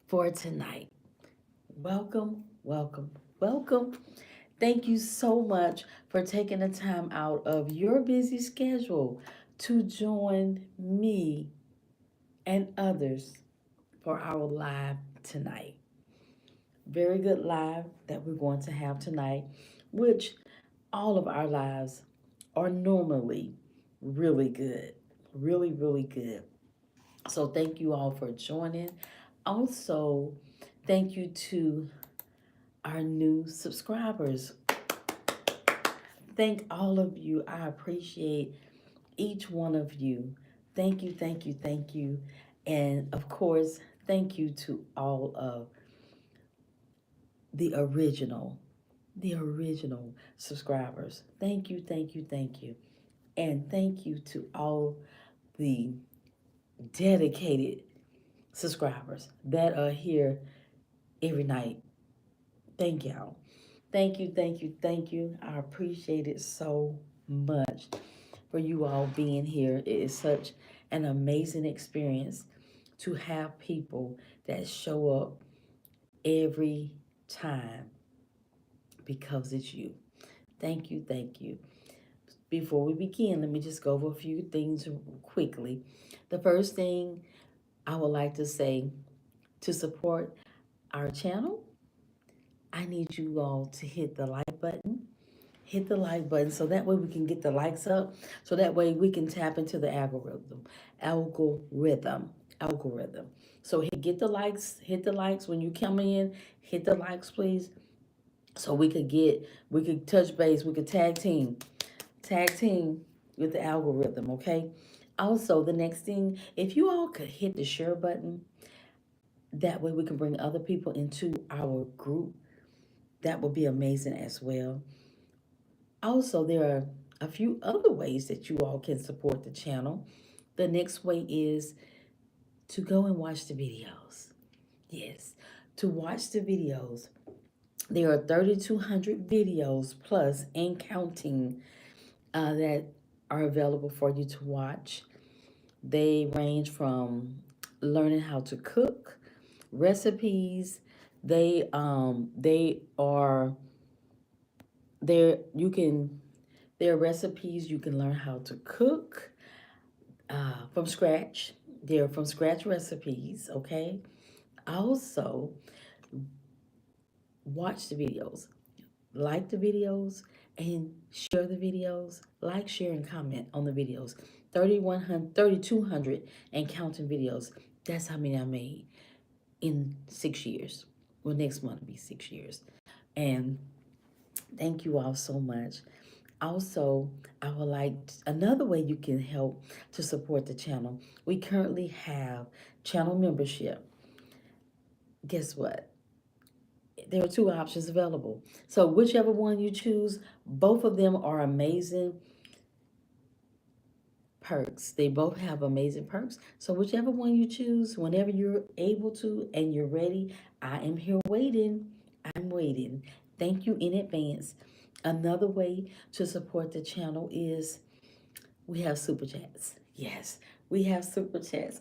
for tonight. Welcome, welcome, welcome. Thank you so much for taking the time out of your busy schedule to join me and others for our live tonight. Very good live that we're going to have tonight, which all of our lives are normally really good. Really, really good. So thank you all for joining. Also, thank you to our new subscribers. Thank all of you. I appreciate each one of you. Thank you, thank you, thank you. And of course, thank you to all of the original, the original subscribers. Thank you, thank you, thank you. And thank you to all the dedicated subscribers that are here every night. Thank y'all. Thank you, thank you, thank you. I appreciate it so much for you all being here. It is such an amazing experience to have people that show up every time because it's you. Thank you, thank you. Before we begin, let me just go over a few things quickly. The first thing I would like to say to support our channel, I need you all to hit the like button. Hit the like button so that way we can get the likes up. So that way we can tap into the algorithm. Algorithm. Algorithm. So get the likes, hit the likes when you come in, hit the likes please. So we could touch base, we could tag team with the algorithm, okay? Also, the next thing, if you all could hit the share button, that way we can bring other people into our group. That would be amazing as well. Also, there are a few other ways that you all can support the channel. The next way is to go and watch the videos. Yes, to watch the videos. There are 3,200 videos plus and counting that are available for you to watch. They range from learning how to cook, recipes. They are there. You can there are recipes you can learn how to cook from scratch. They're from scratch recipes. Okay. Also, watch the videos, like the videos, and share the videos. Like, share, and comment on the videos. 3,100, 3,200 and counting videos. That's how many I made in 6 years. Well, next month will be 6 years. And thank you all so much. Also, I would like another way you can help to support the channel. We currently have channel membership. Guess what? There are two options available. So, whichever one you choose, both of them are amazing perks. They both have amazing perks. So, whichever one you choose, whenever you're able to and you're ready, I am here waiting. I'm waiting. Thank you in advance. Another way to support the channel is we have super chats. Yes, we have super chats,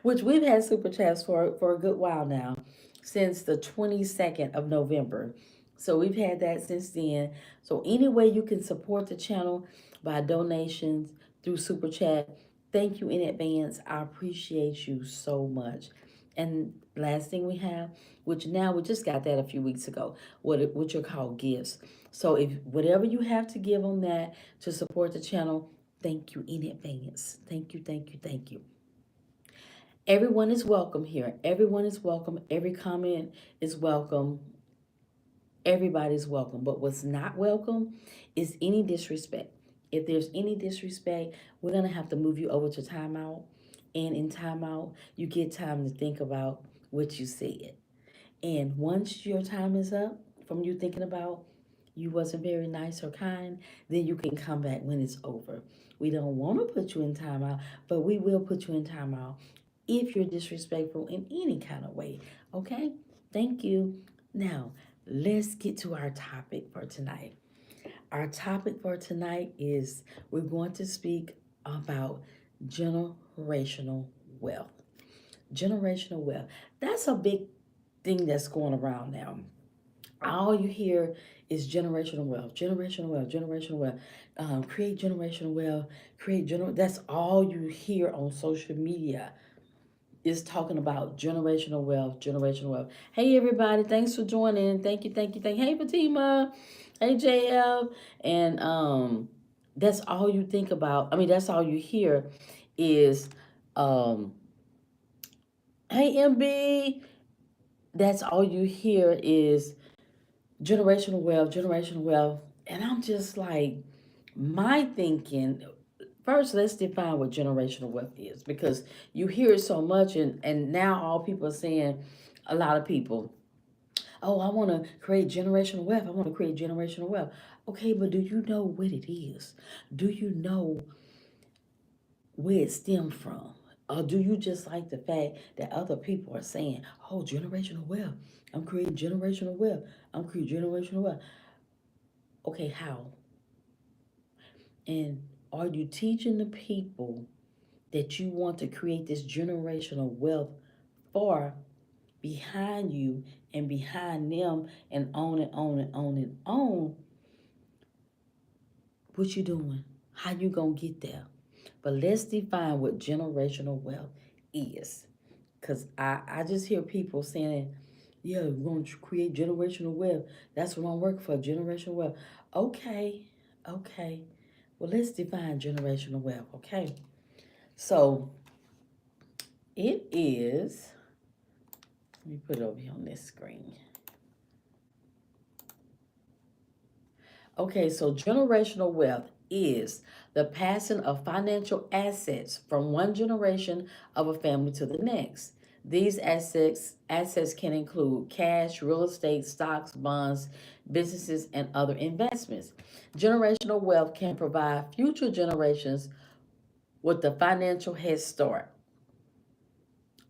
which we've had super chats for a good while now, since the 22nd of November. So we've had that since then. So any way you can support the channel by donations through super chat, thank you in advance. I appreciate you so much. And last thing we have, which now we just got that a few weeks ago, what are called gifts. So if whatever you have to give on that to support the channel, thank you in advance. Thank you, thank you, thank you. Everyone is welcome here. Everyone is welcome. Every comment is welcome. Everybody's welcome. But what's not welcome is any disrespect. If there's any disrespect, we're going to have to move you over to timeout. And in timeout, you get time to think about what you said. And once your time is up from you thinking about you wasn't very nice or kind, then you can come back when it's over. We don't want to put you in timeout, but we will put you in timeout if you're disrespectful in any kind of way. Okay? Thank you. Now, let's get to our topic for tonight. Our topic for tonight is we're going to speak about generational wealth. Generational wealth. That's a big thing that's going around now. All you hear is generational wealth, generational wealth, generational wealth. Create generational wealth, That's all you hear on social media is talking about generational wealth, generational wealth. Hey everybody, thanks for joining. Thank you, thank you, thank you. Hey Fatima, hey JL, and that's all you think about. I mean, that's all you hear is hey MB. That's all you hear is generational wealth. And I'm just like, my thinking, first, let's define what generational wealth is because you hear it so much, and now all people are saying, a lot of people, oh, I want to create generational wealth. I want to create generational wealth. Okay, but do you know what it is? Do you know where it stemmed from? Or do you just like the fact that other people are saying, oh, generational wealth? I'm creating generational wealth. I'm creating generational wealth. Okay, how? And are you teaching the people that you want to create this generational wealth for behind you and behind them and on and on and on and on? What you doing? How you gonna get there? But let's define what generational wealth is. Cause I just hear people saying, yeah, we're gonna create generational wealth. That's what I'm working for, generational wealth. Okay, okay. Well, let's define generational wealth, okay? So it is, let me put it over here on this screen. Okay, so generational wealth is the passing of financial assets from one generation of a family to the next. These assets can include cash, real estate, stocks, bonds, businesses, and other investments. Generational wealth can provide future generations with the financial head start.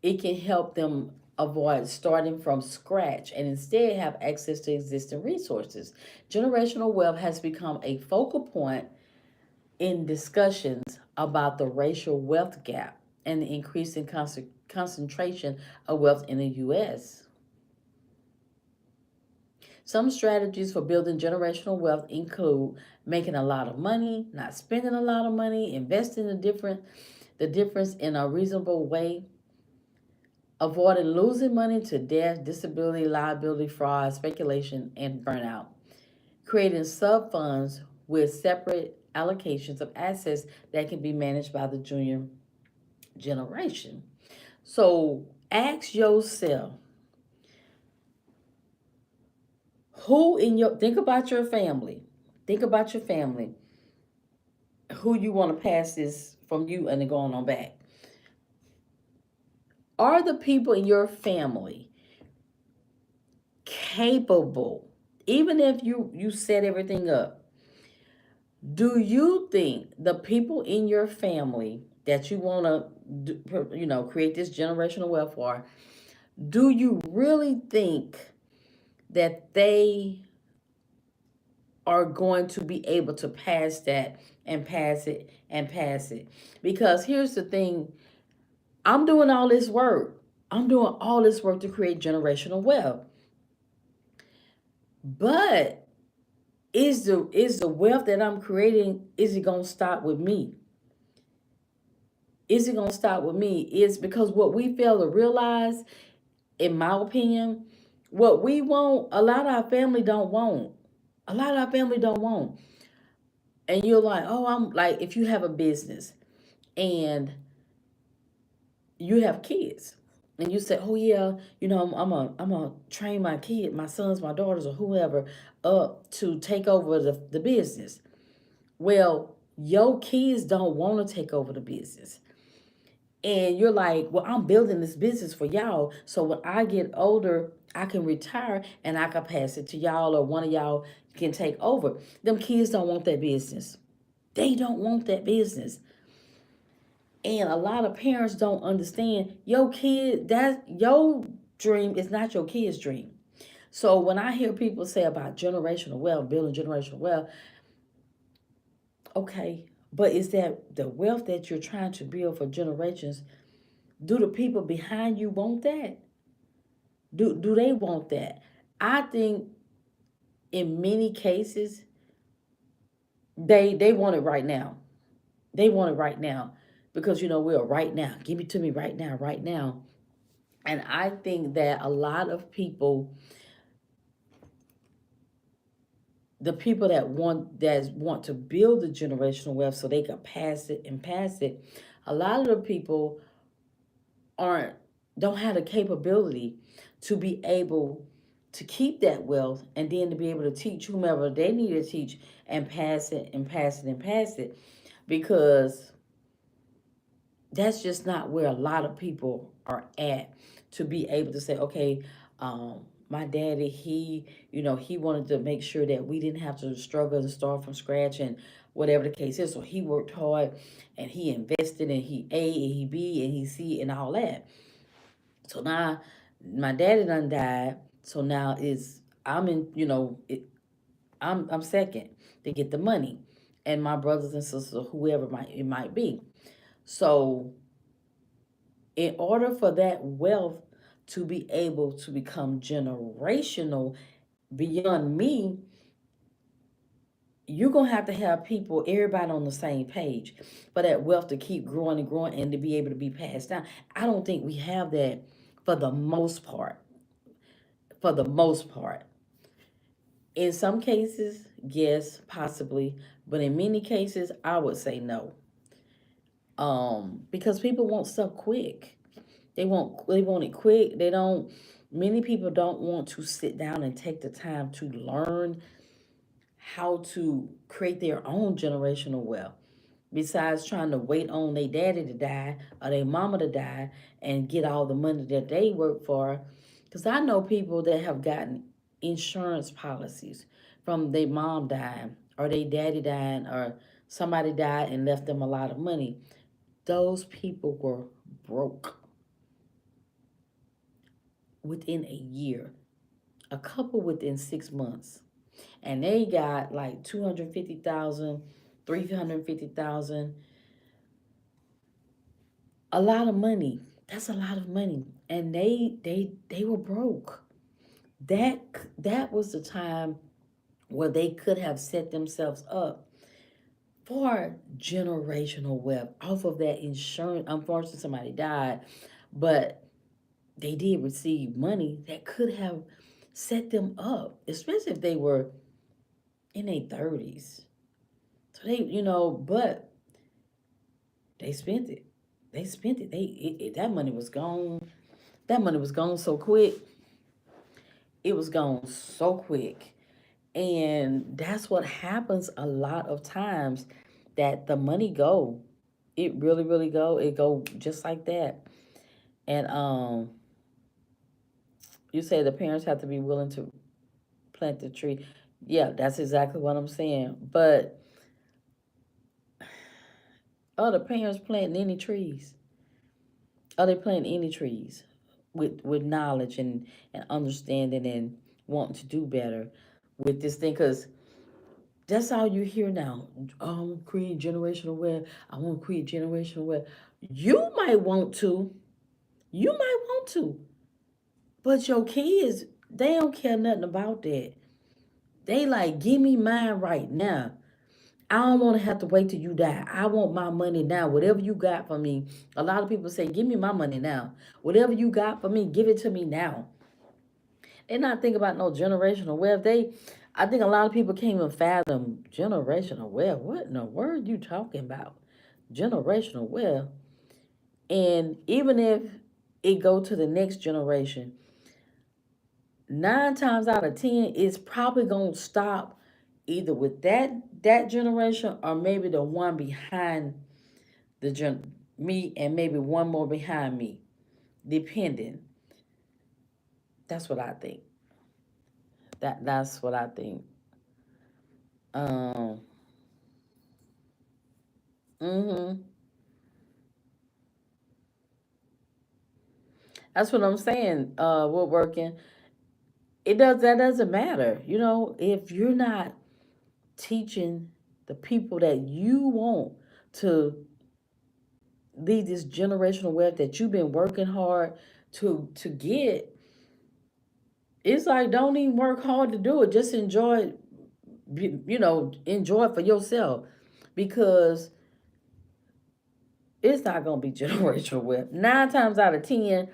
It can help them avoid starting from scratch and instead have access to existing resources. Generational wealth has become a focal point in discussions about the racial wealth gap and the increasing concentration of wealth in the U.S. Some strategies for building generational wealth include making a lot of money, not spending a lot of money, investing the difference in a reasonable way, avoiding losing money to death, disability, liability, fraud, speculation, and burnout. Creating sub funds with separate allocations of assets that can be managed by the junior generation. So ask yourself, who in your, think about your family. Think about your family. Who you want to pass this from you and then going on back. Are the people in your family capable, even if you set everything up, do you think the people in your family that you want to create this generational wealth for, do you really think that they are going to be able to pass that and pass it and pass it? Because here's the thing, I'm doing all this work. I'm doing all this work to create generational wealth. But is the wealth that I'm creating, is it going to stop with me? Is it going to stop with me? Is because what we fail to realize, in my opinion, what we want, a lot of our family don't want. A lot of our family don't want. And you're like, oh, I'm like, if you have a business and you have kids and you say, oh yeah, I'm gonna train my kid, my sons, my daughters, or whoever up to take over the business. Well, your kids don't want to take over the business. And you're like, well, I'm building this business for y'all. So when I get older, I can retire and I can pass it to y'all, or one of y'all can take over. Them kids don't want that business. They don't want that business. And a lot of parents don't understand your kid, that your dream is not your kid's dream. So when I hear people say about generational wealth, building generational wealth, okay, but is that the wealth that you're trying to build for generations? Do the people behind you want that? Do they want that? I think in many cases they want it right now. They want it right now because we're right now. Give it to me right now, right now. And I think that a lot of people, the people that want to build the generational wealth so they can pass it and pass it, a lot of the people aren't don't have the capability to be able to keep that wealth and then to be able to teach whomever they need to teach and pass it and pass it and pass it, because that's just not where a lot of people are at, to be able to say, okay, my daddy, he wanted to make sure that we didn't have to struggle and start from scratch and whatever the case is. So he worked hard and he invested and he A and he B and he C and all that. So now my daddy done died. So now it's I'm in, I'm second to get the money, and my brothers and sisters, whoever it might be. So in order for that wealth to be able to become generational beyond me, you're going to have people, everybody on the same page for that wealth to keep growing and growing and to be able to be passed down. I don't think we have that for the most part. For the most part. In some cases, yes, possibly. But in many cases, I would say no. Because people want stuff quick. They want it quick. They don't Many people don't want to sit down and take the time to learn how to create their own generational wealth. Besides trying to wait on their daddy to die or their mama to die and get all the money that they work for. Because I know people that have gotten insurance policies from their mom dying or their daddy dying or somebody died and left them a lot of money. Those people were broke within a year, a couple within 6 months, and they got like 250,000, 350,000, a lot of money. That's a lot of money, and they were broke. That that was the time where they could have set themselves up for generational wealth off of that insurance. Unfortunately, somebody died, but they did receive money that could have set them up, especially if they were in their 30s. So but they spent it. They spent it. That money was gone. That money was gone so quick. It was gone so quick. And that's what happens a lot of times, that the money go. It really, really go. It go just like that. And you say the parents have to be willing to plant the tree. Yeah, that's exactly what I'm saying. But are the parents planting any trees? Are they planting any trees with knowledge and understanding and wanting to do better with this thing? Because that's all you hear now. I want to create generational wealth. I want to create generational wealth. You might want to. You might want to. But your kids, they don't care nothing about that. They like, give me mine right now. I don't want to have to wait till you die. I want my money now. Whatever you got for me. A lot of people say, give me my money now. Whatever you got for me, give it to me now. They not think about no generational wealth. I think a lot of people can't even fathom generational wealth. What in the world you talking about? Generational wealth. And even if it go to the next generation, 9 times out of 10, it's probably gonna stop either with that generation or maybe the one behind me and maybe one more behind me, depending. That's what I think. That's what I think. Um. Mhm. That's what I'm saying. We're working. That doesn't matter. If you're not teaching the people that you want to leave this generational wealth that you've been working hard to get. It's like, don't even work hard to do it. Just enjoy it, enjoy it for yourself, because it's not going to be generational wealth. 9 times out of 10,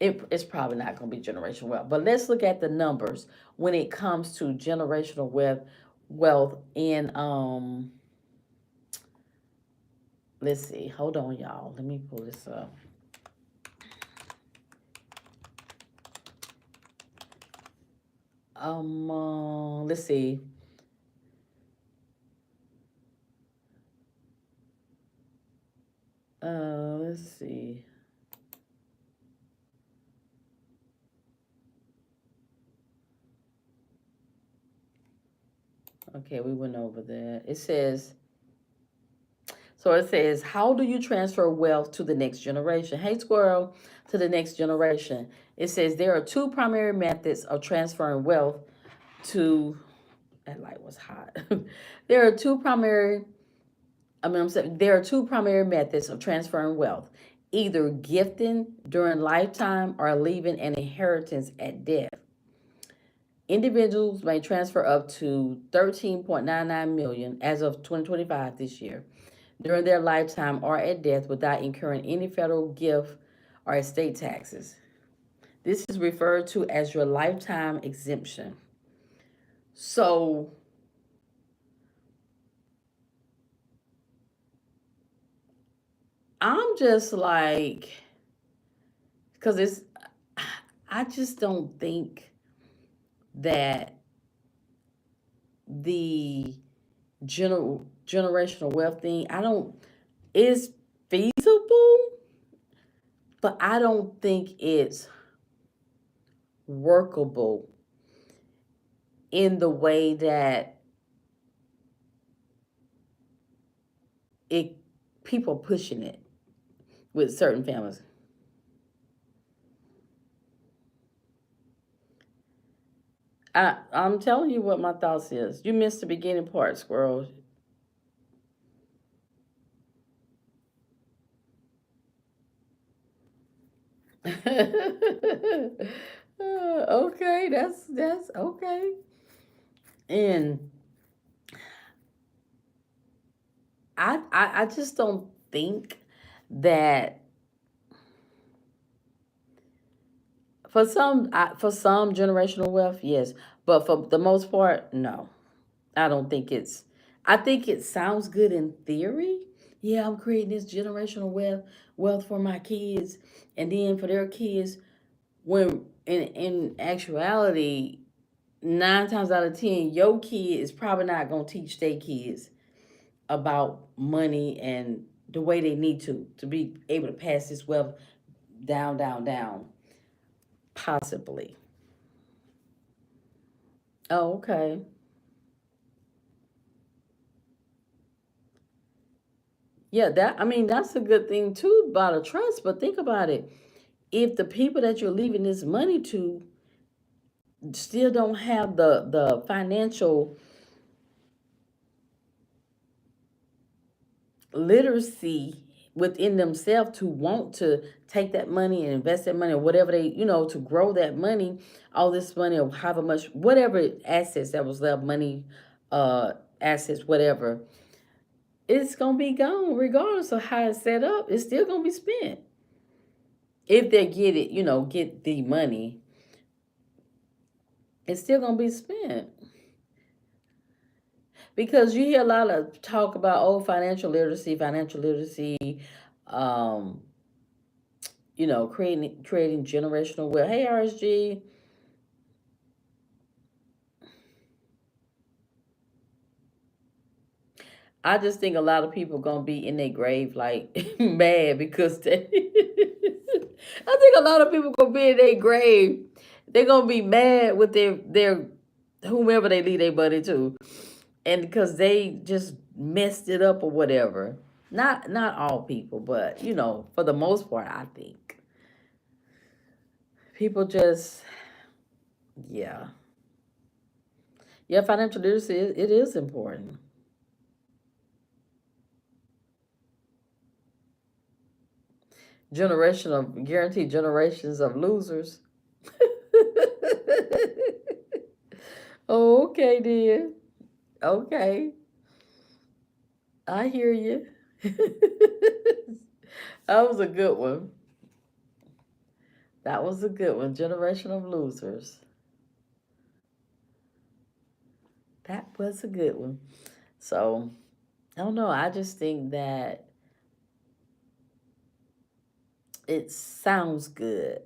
it's probably not going to be generational wealth. But let's look at the numbers when it comes to generational wealth in let's see. Hold on, y'all. Let me pull this up. Let's see. Let's see. Okay, we went over that. It says, how do you transfer wealth to the next generation? Hey, squirrel, to the next generation. It says there are two primary methods of transferring wealth to, that light was hot. There are two primary, I'm saying, there are two primary methods of transferring wealth, either gifting during lifetime or leaving an inheritance at death. Individuals may transfer up to 13.99 million as of 2025 this year during their lifetime or at death without incurring any federal gift or estate taxes. This is referred to as your lifetime exemption. So, I'm just like, because I just don't think that the generational wealth thing, is feasible, but I don't think it's workable in the way that it people pushing it with certain families. I'm telling you what my thoughts is. You missed the beginning part, squirrel. Okay, that's okay. And I just don't think that for some generational wealth, yes, but for the most part, no. I don't think it's. I think it sounds good in theory. Yeah, I'm creating this generational wealth for my kids, and then for their kids. When in actuality, 9 times out of 10, your kid is probably not gonna teach their kids about money and the way they need to be able to pass this wealth down, down, down. Possibly. Oh, okay. Yeah, that's a good thing too about a trust. But think about it. If the people that you're leaving this money to still don't have the financial literacy within themselves to want to take that money and invest that money or whatever they, to grow that money, all this money or however much, whatever assets that was left, money, uh, assets, whatever, it's gonna be gone regardless of how it's set up. It's still gonna be spent if they get it, get the money. It's still gonna be spent because you hear a lot of talk about financial literacy, um, creating generational wealth. Hey, RSG. I just think a lot of people gonna be in their grave like mad because they. I think a lot of people gonna be in their grave. They're gonna be mad with their whomever they leave their money to, and because they just messed it up or whatever. Not all people, but for the most part, I think people just, yeah, yeah. Financial literacy, it is important. guaranteed generations of losers. Oh, okay, dear. Okay, I hear you. That was a good one. That was a good one. Generation of losers. That was a good one. So, I don't know. I just think that it sounds good.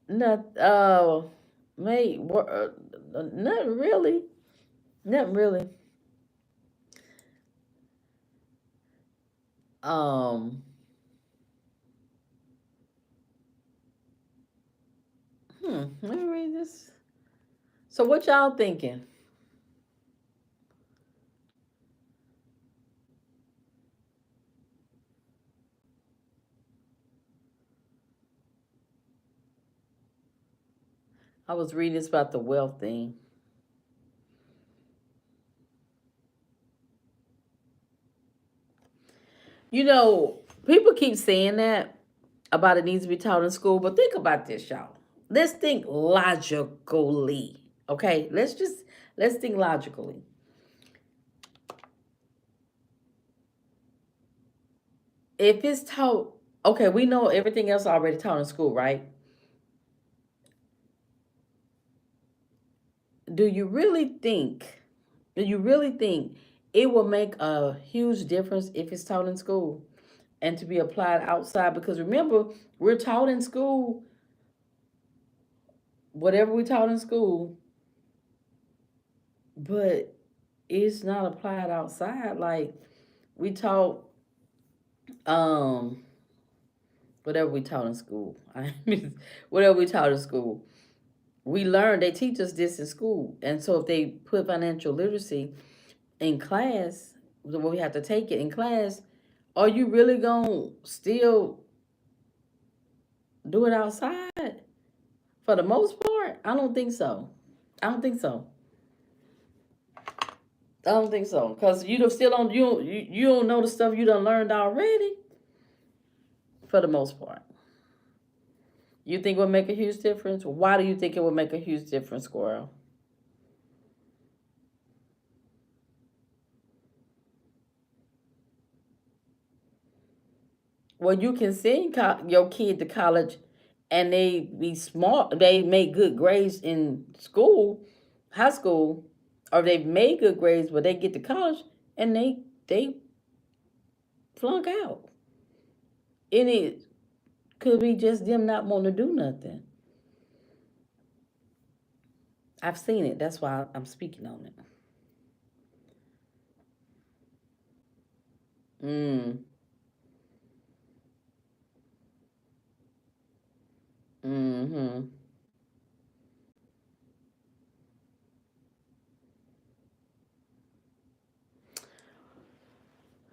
Not, mate, not really. Not really. Um, let me read this. So, what y'all thinking? I was reading this about the wealth thing. You know, people keep saying that about it needs to be taught in school, but think about this, y'all. Let's think logically. Okay? Let's think logically. If it's taught, okay, we know everything else already taught in school, right? Do you really think do you really think it will make a huge difference if it's taught in school and to be applied outside? Because remember, we're taught in school, whatever we taught in school, but it's not applied outside. Like we taught um whatever we taught in school. I mean, whatever we taught in school. We learn, they teach us this in school. And so if they put financial literacy in class, the way we have to take it in class, are you really gonna still do it outside? For the most part, I don't think so. I don't think so. I don't think so. Cause you don't still don't you don't know the stuff you done learned already. For the most part, you think it would make a huge difference? Why do you think it would make a huge difference, Squirrel? Well, you can send your kid to college, and they be smart. They make good grades in school, high school, or they've made good grades, but they get to college and they flunk out. And it could be just them not wanting to do nothing. I've seen it. That's why I'm speaking on it. Mm. Mm-hmm.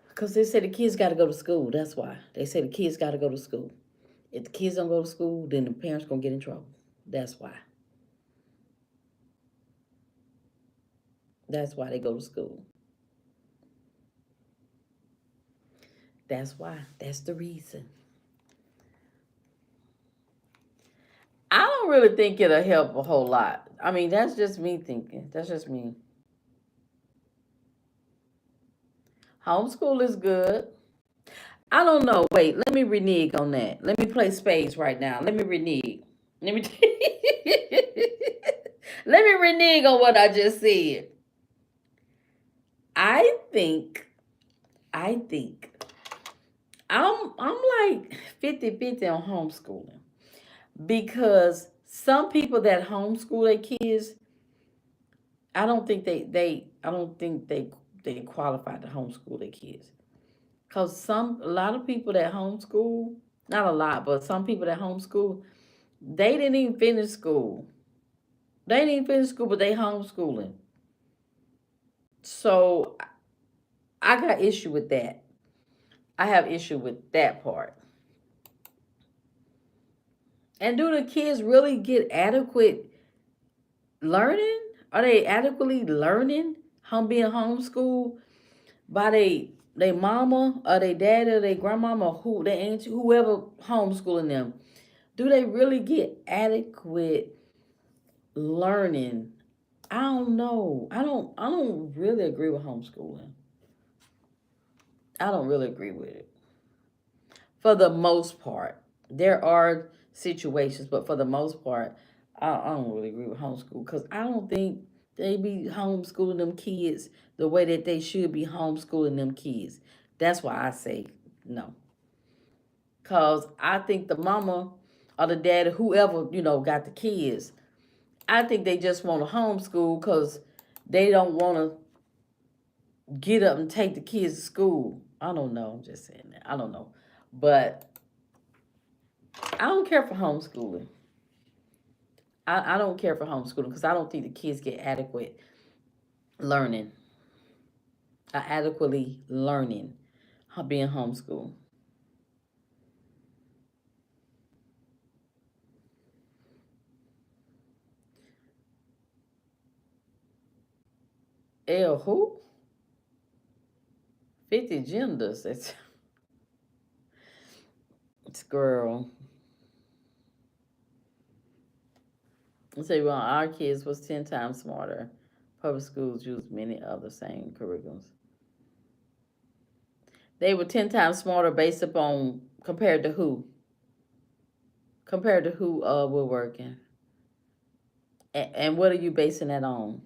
Because they say the kids got to go to school. That's why. They say the kids got to go to school. If the kids don't go to school, then the parents going to get in trouble. That's why. That's why they go to school. That's why. That's the reason. I don't really think it'll help a whole lot. I mean, that's just me thinking. That's just me. Homeschool is good. I don't know. Wait, let me renege on that. Let me play spades right now. Let me renege. Let me let me renege on what I just said. I think I think I'm like 50-50 on homeschooling because some people that homeschool their kids, I don't think they qualify to homeschool their kids. Cause a lot of people that homeschool, not a lot, but some people that homeschool, they didn't even finish school. They didn't even finish school, but they homeschooling. So I got issue with that. I have issue with that part. And do the kids really get adequate learning? Are they adequately learning being homeschooled by they they mama or they daddy or they grandmama or who they auntie, whoever homeschooling them, do they really get adequate learning? I don't know. I don't really agree with homeschooling. I don't really agree with it. For the most part. There are situations, but for the most part, I don't really agree with homeschool because I don't think they be homeschooling them kids the way that they should be homeschooling them kids. That's why I say no. Cause I think the mama or the dad, whoever, got the kids, I think they just want to homeschool because they don't want to get up and take the kids to school. I don't know. I'm just saying that. I don't know. But I don't care for homeschooling. I don't care for homeschooling because I don't think the kids get adequate learning, adequately learning being homeschooled. L who? 50 genders. It's girl. Let's say, well, our kids was 10 times smarter. Public schools use many other same curriculums. They were 10 times smarter based upon compared to who? Compared to who we're working. And what are you basing that on?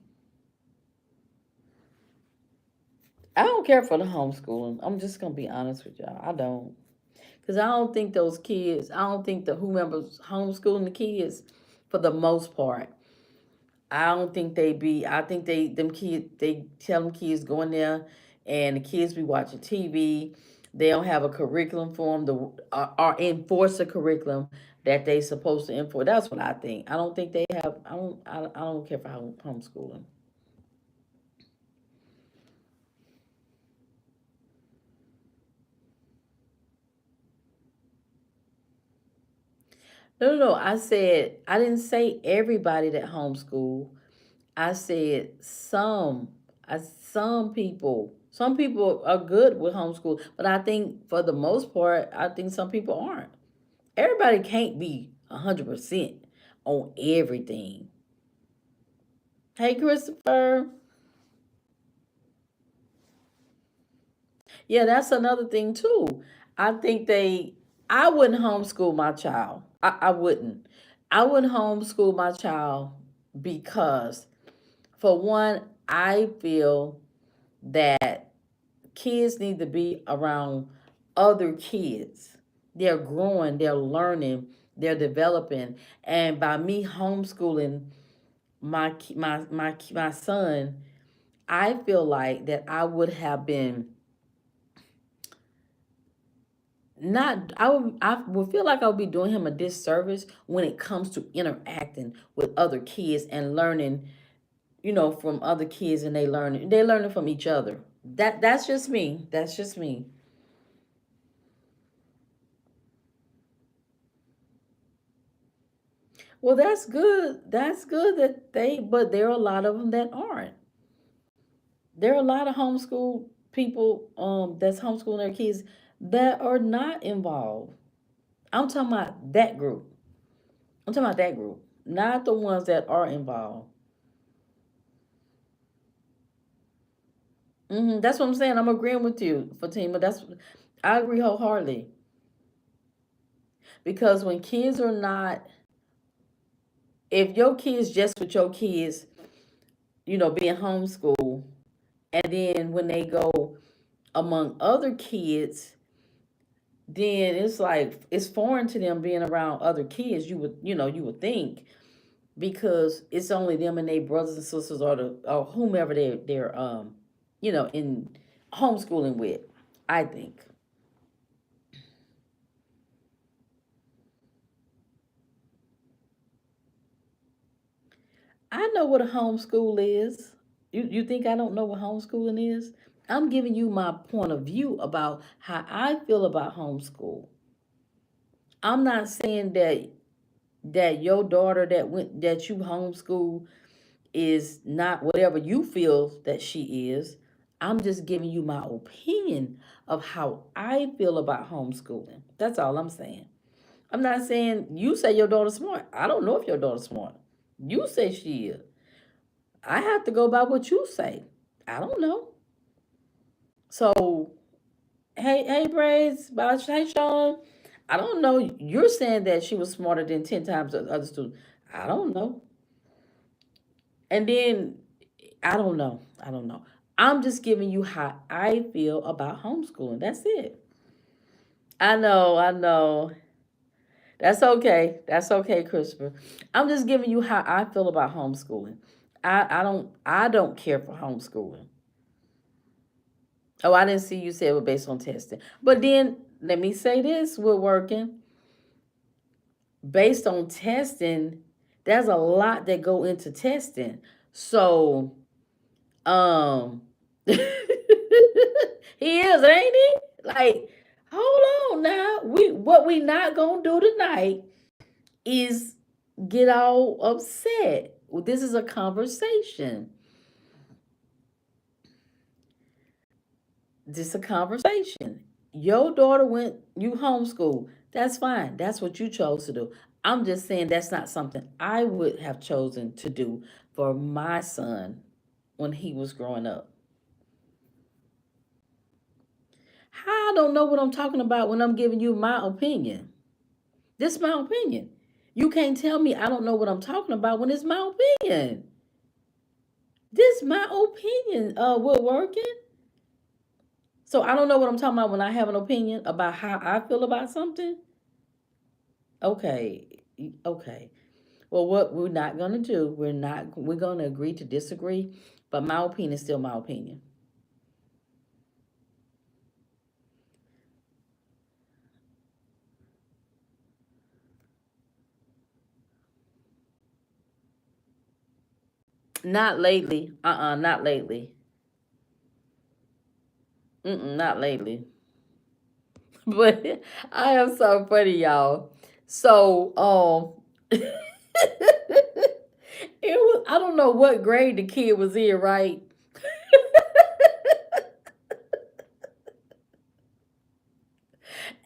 I don't care for the homeschooling. I'm just gonna be honest with y'all. I don't. Because I don't think those kids, I don't think the whomever's homeschooling the kids, for the most part, I don't think they be. I think them kids, they tell them kids go in there, and the kids be watching TV. They don't have a curriculum for them to or enforce a curriculum that they supposed to enforce. That's what I think. I don't think they have. I don't care for homeschooling. No, no, no. I didn't say everybody that homeschool. I said some. Some people. Some people are good with homeschool, but I think for the most part, I think some people aren't. Everybody can't be 100% on everything. Hey, Christopher. Yeah, that's another thing too. I think they. I wouldn't homeschool my child. I wouldn't. I wouldn't homeschool my child because, for one, I feel that kids need to be around other kids. They're growing, they're learning, they're developing, and by me homeschooling my son, I feel like that I would have been not I would feel like I would be doing him a disservice when it comes to interacting with other kids and learning, from other kids, and they learning from each other. That's just me. That's just me. Well, that's good. That's good that but there are a lot of them that aren't. There are a lot of homeschool people that's homeschooling their kids that are not involved. I'm talking about that group. I'm talking about that group, not the ones that are involved. That's what I'm saying. I'm agreeing with you, Fatima. I agree wholeheartedly because when kids are not, if your kids just with your kids, being homeschooled, and then when they go among other kids, then it's like it's foreign to them being around other kids. You would think because it's only them and their brothers and sisters or whomever they're in homeschooling with. I think I know what a homeschool is. You think I don't know what homeschooling is? I'm giving you my point of view about how I feel about homeschool. I'm not saying that your daughter that you homeschool is not whatever you feel that she is. I'm just giving you my opinion of how I feel about homeschooling. That's all I'm saying. I'm not saying you say your daughter's smart. I don't know if your daughter's smart. You say she is. I have to go by what you say. I don't know. So, hey, Braids, hey, Sean. I don't know. You're saying that she was smarter than 10 times the other students. I don't know. And then, I don't know. I don't know. I'm just giving you how I feel about homeschooling. That's it. I know. I know. That's okay. That's okay, Christopher. I'm just giving you how I feel about homeschooling. I don't care for homeschooling. Oh, I didn't see you say it was based on testing. But then let me say this, we're working based on testing. There's a lot that go into testing. So, um he is, ain't he? Like, hold on now. What we not gonna do tonight is get all upset. This is a conversation. This is a conversation. Your daughter went you homeschool. That's fine. That's what you chose to do. I'm just saying that's not something I would have chosen to do for my son when he was growing up. I don't know what I'm talking about when I'm giving you my opinion. This is my opinion. You can't tell me I don't know what I'm talking about when it's my opinion. This is my opinion. We're working. So I don't know what I'm talking about when I have an opinion about how I feel about something. Okay. Okay. Well, what we're not going to do, we're going to agree to disagree, but my opinion is still my opinion. Not lately. Not lately. Not lately. But I am so funny, y'all. So, it was, I don't know what grade the kid was in, right?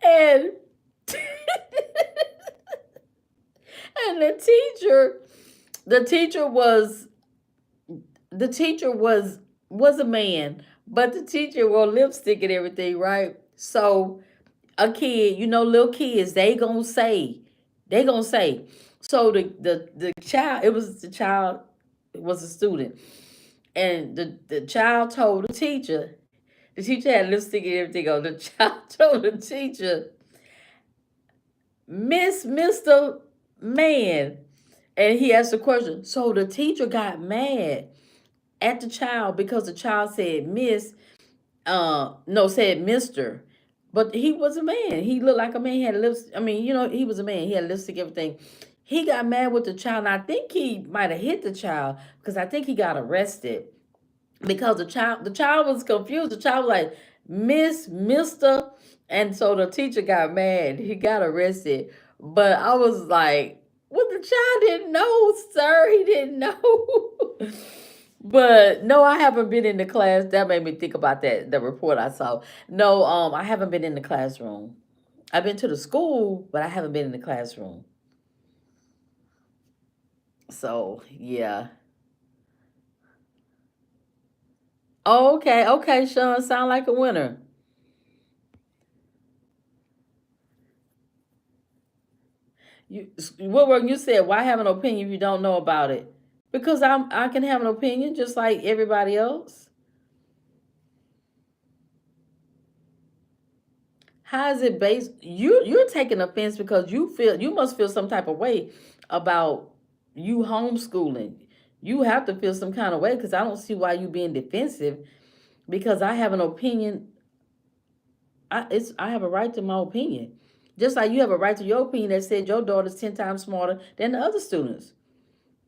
And and the teacher was the teacher was a man, but the teacher wore lipstick and everything, right? So a kid, little kids, they gonna say. So the child, it was a student, and the child told the teacher had lipstick and everything on. The child told the teacher, Mister Man, and he asked a question. So the teacher got mad at the child because the child said Miss, no, said Mister. But he was a man. He looked like a man. He had lips. I mean, he was a man. He had lipstick, everything. He got mad with the child. And I think he might have hit the child because I think he got arrested because the child was confused. The child was like, Mister. And so the teacher got mad. He got arrested. But I was like, well, the child didn't know, sir. He didn't know. But no, I haven't been in the class. That made me think about the report I saw. No, I haven't been in the classroom. I've been to the school, but I haven't been in the classroom. So yeah. Okay, okay, Sean, sound like a winner. You Woodwork, you said why have an opinion if you don't know about it? Because I can have an opinion just like everybody else. How is it based? You're taking offense because you must feel some type of way about you homeschooling. You have to feel some kind of way because I don't see why you being defensive because I have an opinion. I have a right to my opinion. Just like you have a right to your opinion that said your daughter's 10 times smarter than the other students.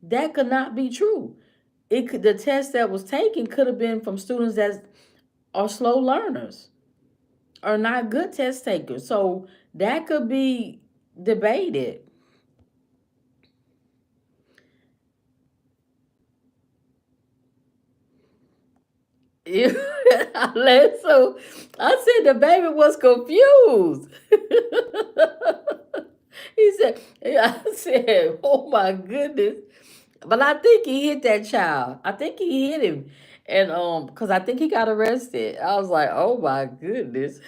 That could not be true. The test that was taken could have been from students that are slow learners or not good test takers. So that could be debated. So I said the baby was confused. He said, I said, oh my goodness. But I think he hit that child. I think he hit him. And because I think he got arrested. I was like, oh my goodness.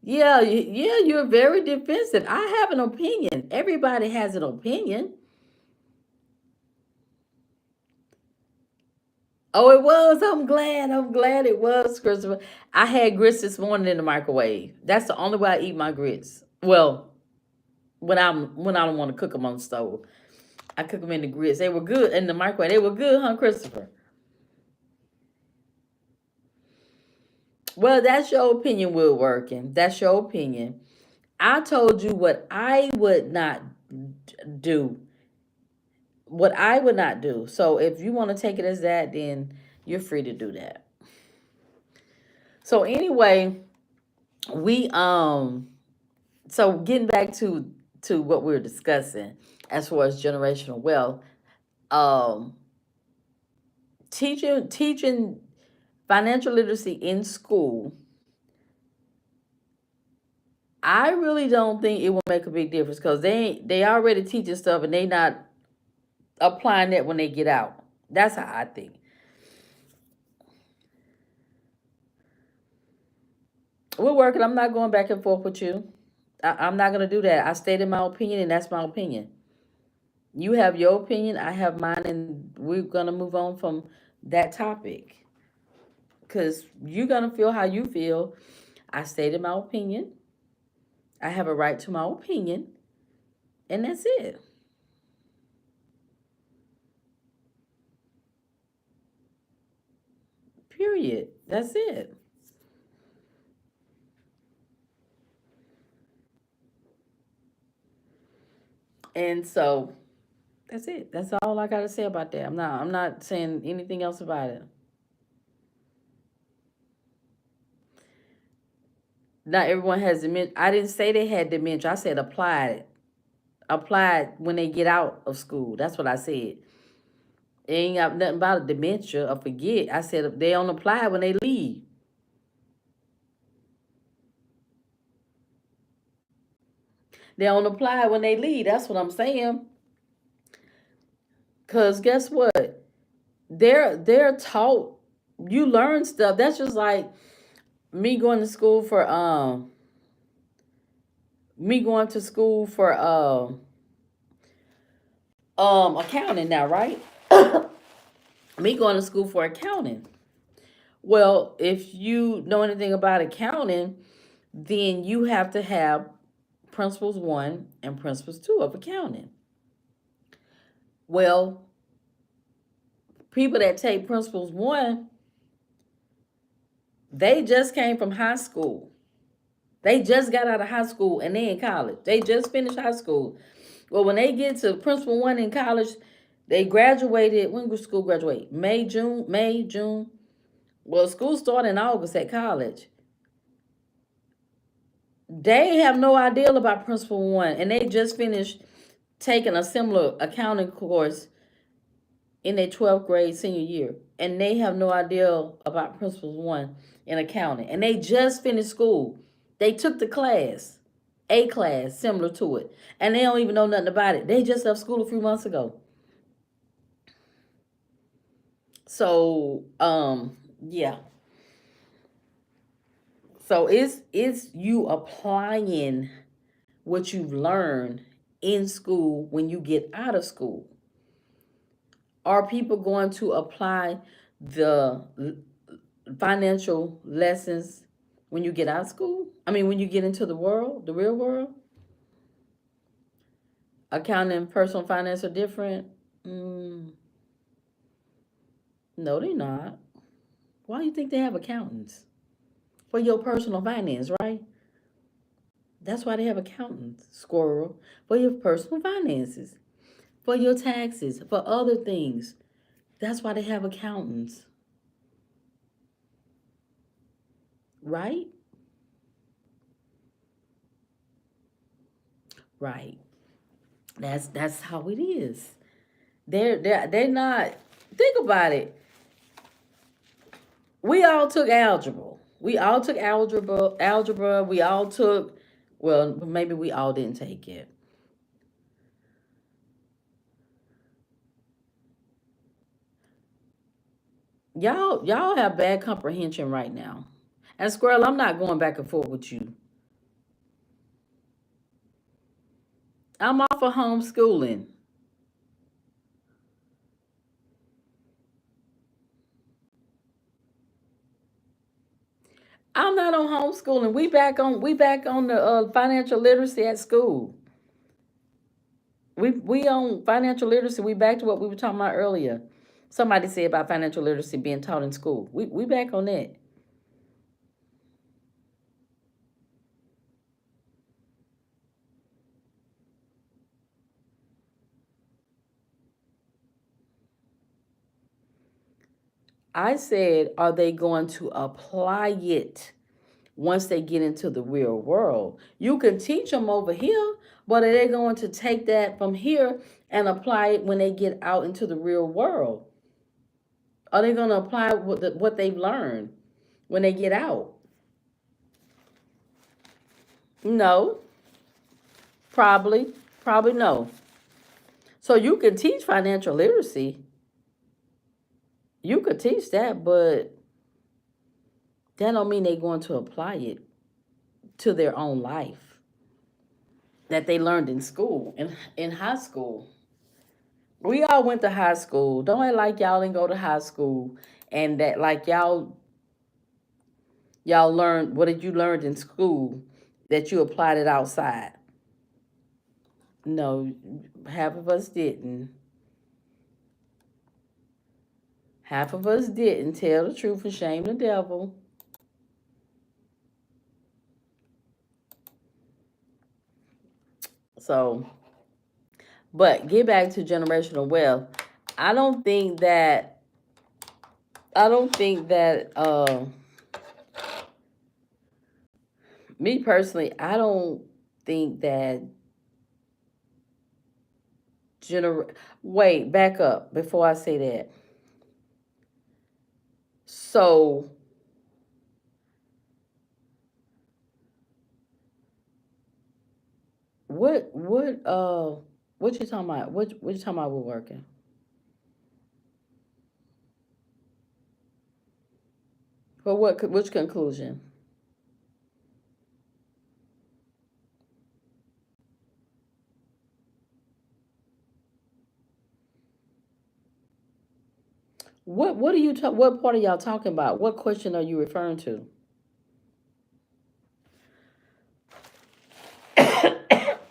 Yeah, yeah, you're very defensive. I have an opinion. Everybody has an opinion. Oh, it was. I'm glad. I'm glad it was, Christopher. I had grits this morning in the microwave. That's the only way I eat my grits. Well, when I don't want to cook them on the stove, I cook them in the grits. They were good in the microwave. They were good, huh, Christopher? Well, that's your opinion, woodworking. That's your opinion. I told you what I would not do. What I would not do. So if you want to take it as that, then you're free to do that. So anyway, we so getting back to what we were discussing as far as generational wealth, um teaching financial literacy in school, I really don't think it will make a big difference because they already teaching stuff and they not applying that when they get out. That's how I think. We're working. I'm not going back and forth with you. I'm not gonna do that. I stated my opinion, and that's my opinion. You have your opinion. I have mine, and we're gonna move on from that topic because you're gonna feel how you feel. I stated my opinion. I have a right to my opinion, and that's it. Period. That's it. And so that's it. That's all I gotta say about that. I'm not saying anything else about it. Not everyone has dementia. I didn't say they had dementia. I said applied. Applied when they get out of school. That's what I said. It ain't got nothing about dementia or forget. I said they don't apply when they leave. They don't apply when they leave. That's what I'm saying. Cause guess what? They're taught. You learn stuff. That's just like me going to school for me going to school for accounting now, right? Me going to school for accounting. Well, if you know anything about accounting, then you have to have principles one and principles two of accounting. Well, people that take principles one, they just came from high school. They just got out of high school and they in college. They just finished high school. Well, when they get to principal one in college, they graduated. When was school graduate? May, June, May, June. Well, school started in August at college. They have no idea about principal one, and they just finished taking a similar accounting course in their 12th grade senior year, and they have no idea about principles one in accounting, and they just finished school. They took the class, a class similar to it, and they don't even know nothing about it. They just left school a few months ago. So yeah. So it's you applying what you've learned in school when you get out of school. Are people going to apply the financial lessons when you get out of school? I mean, when you get into the world, the real world? Accounting and personal finance are different? Mm, no, they're not. Why do you think they have accountants? For your personal finance, right? That's why they have accountants, squirrel, for your personal finances, for your taxes, for other things. That's why they have accountants, right? Right. That's how it is. They're not. Think about it. We all took algebra. We all took algebra. Algebra. We all took. Well, maybe we all didn't take it. Y'all have bad comprehension right now. And Squirrel, I'm not going back and forth with you. I'm off of homeschooling. I'm not on homeschooling. We back on the financial literacy at school. We on financial literacy. We back to what we were talking about earlier. Somebody said about financial literacy being taught in school. We back on that. I said, are they going to apply it once they get into the real world? You can teach them over here, but are they going to take that from here and apply it when they get out into the real world? Are they going to apply what they've learned when they get out? No, probably, probably no. So you can teach financial literacy. You could teach that, but that don't mean they're going to apply it to their own life that they learned in school, in high school. We all went to high school. Don't act like y'all didn't go to high school and that like y'all learned what did you learned in school that you applied it outside. No, half of us didn't. Half of us didn't. Tell the truth and shame the devil. So, but get back to generational wealth. I don't think that I don't think that me personally, I don't think that wait, back up before I say that. So, what you talking about? What you talking about with working? For what which conclusion? What are you what part are y'all talking about? What question are you referring to?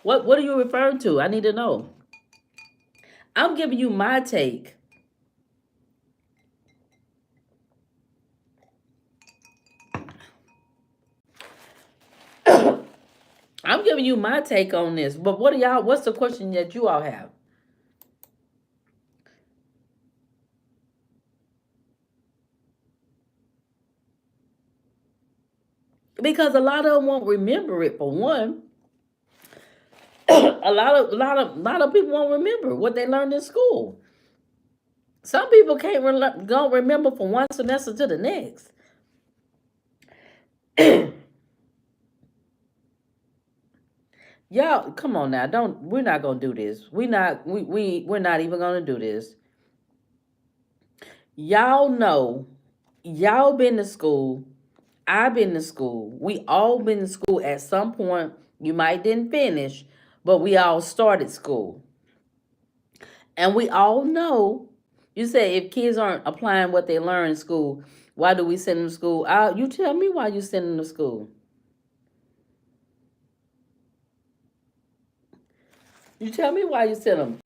What are you referring to? I need to know. I'm giving you my take. I'm giving you my take on this. But what are y'all what's the question that you all have? Because a lot of them won't remember it for one. A lot of people won't remember what they learned in school. Some people can't don't remember from one semester to the next. Y'all, come on now. Don't we're not gonna do this. We're not even gonna do this. Y'all know, y'all been to school. I've been to school. We all been to school at some point. You might didn't finish, but we all started school. And we all know, you say if kids aren't applying what they learn in school, why do we send them to school? You tell me why you send them to school. You tell me why you send them.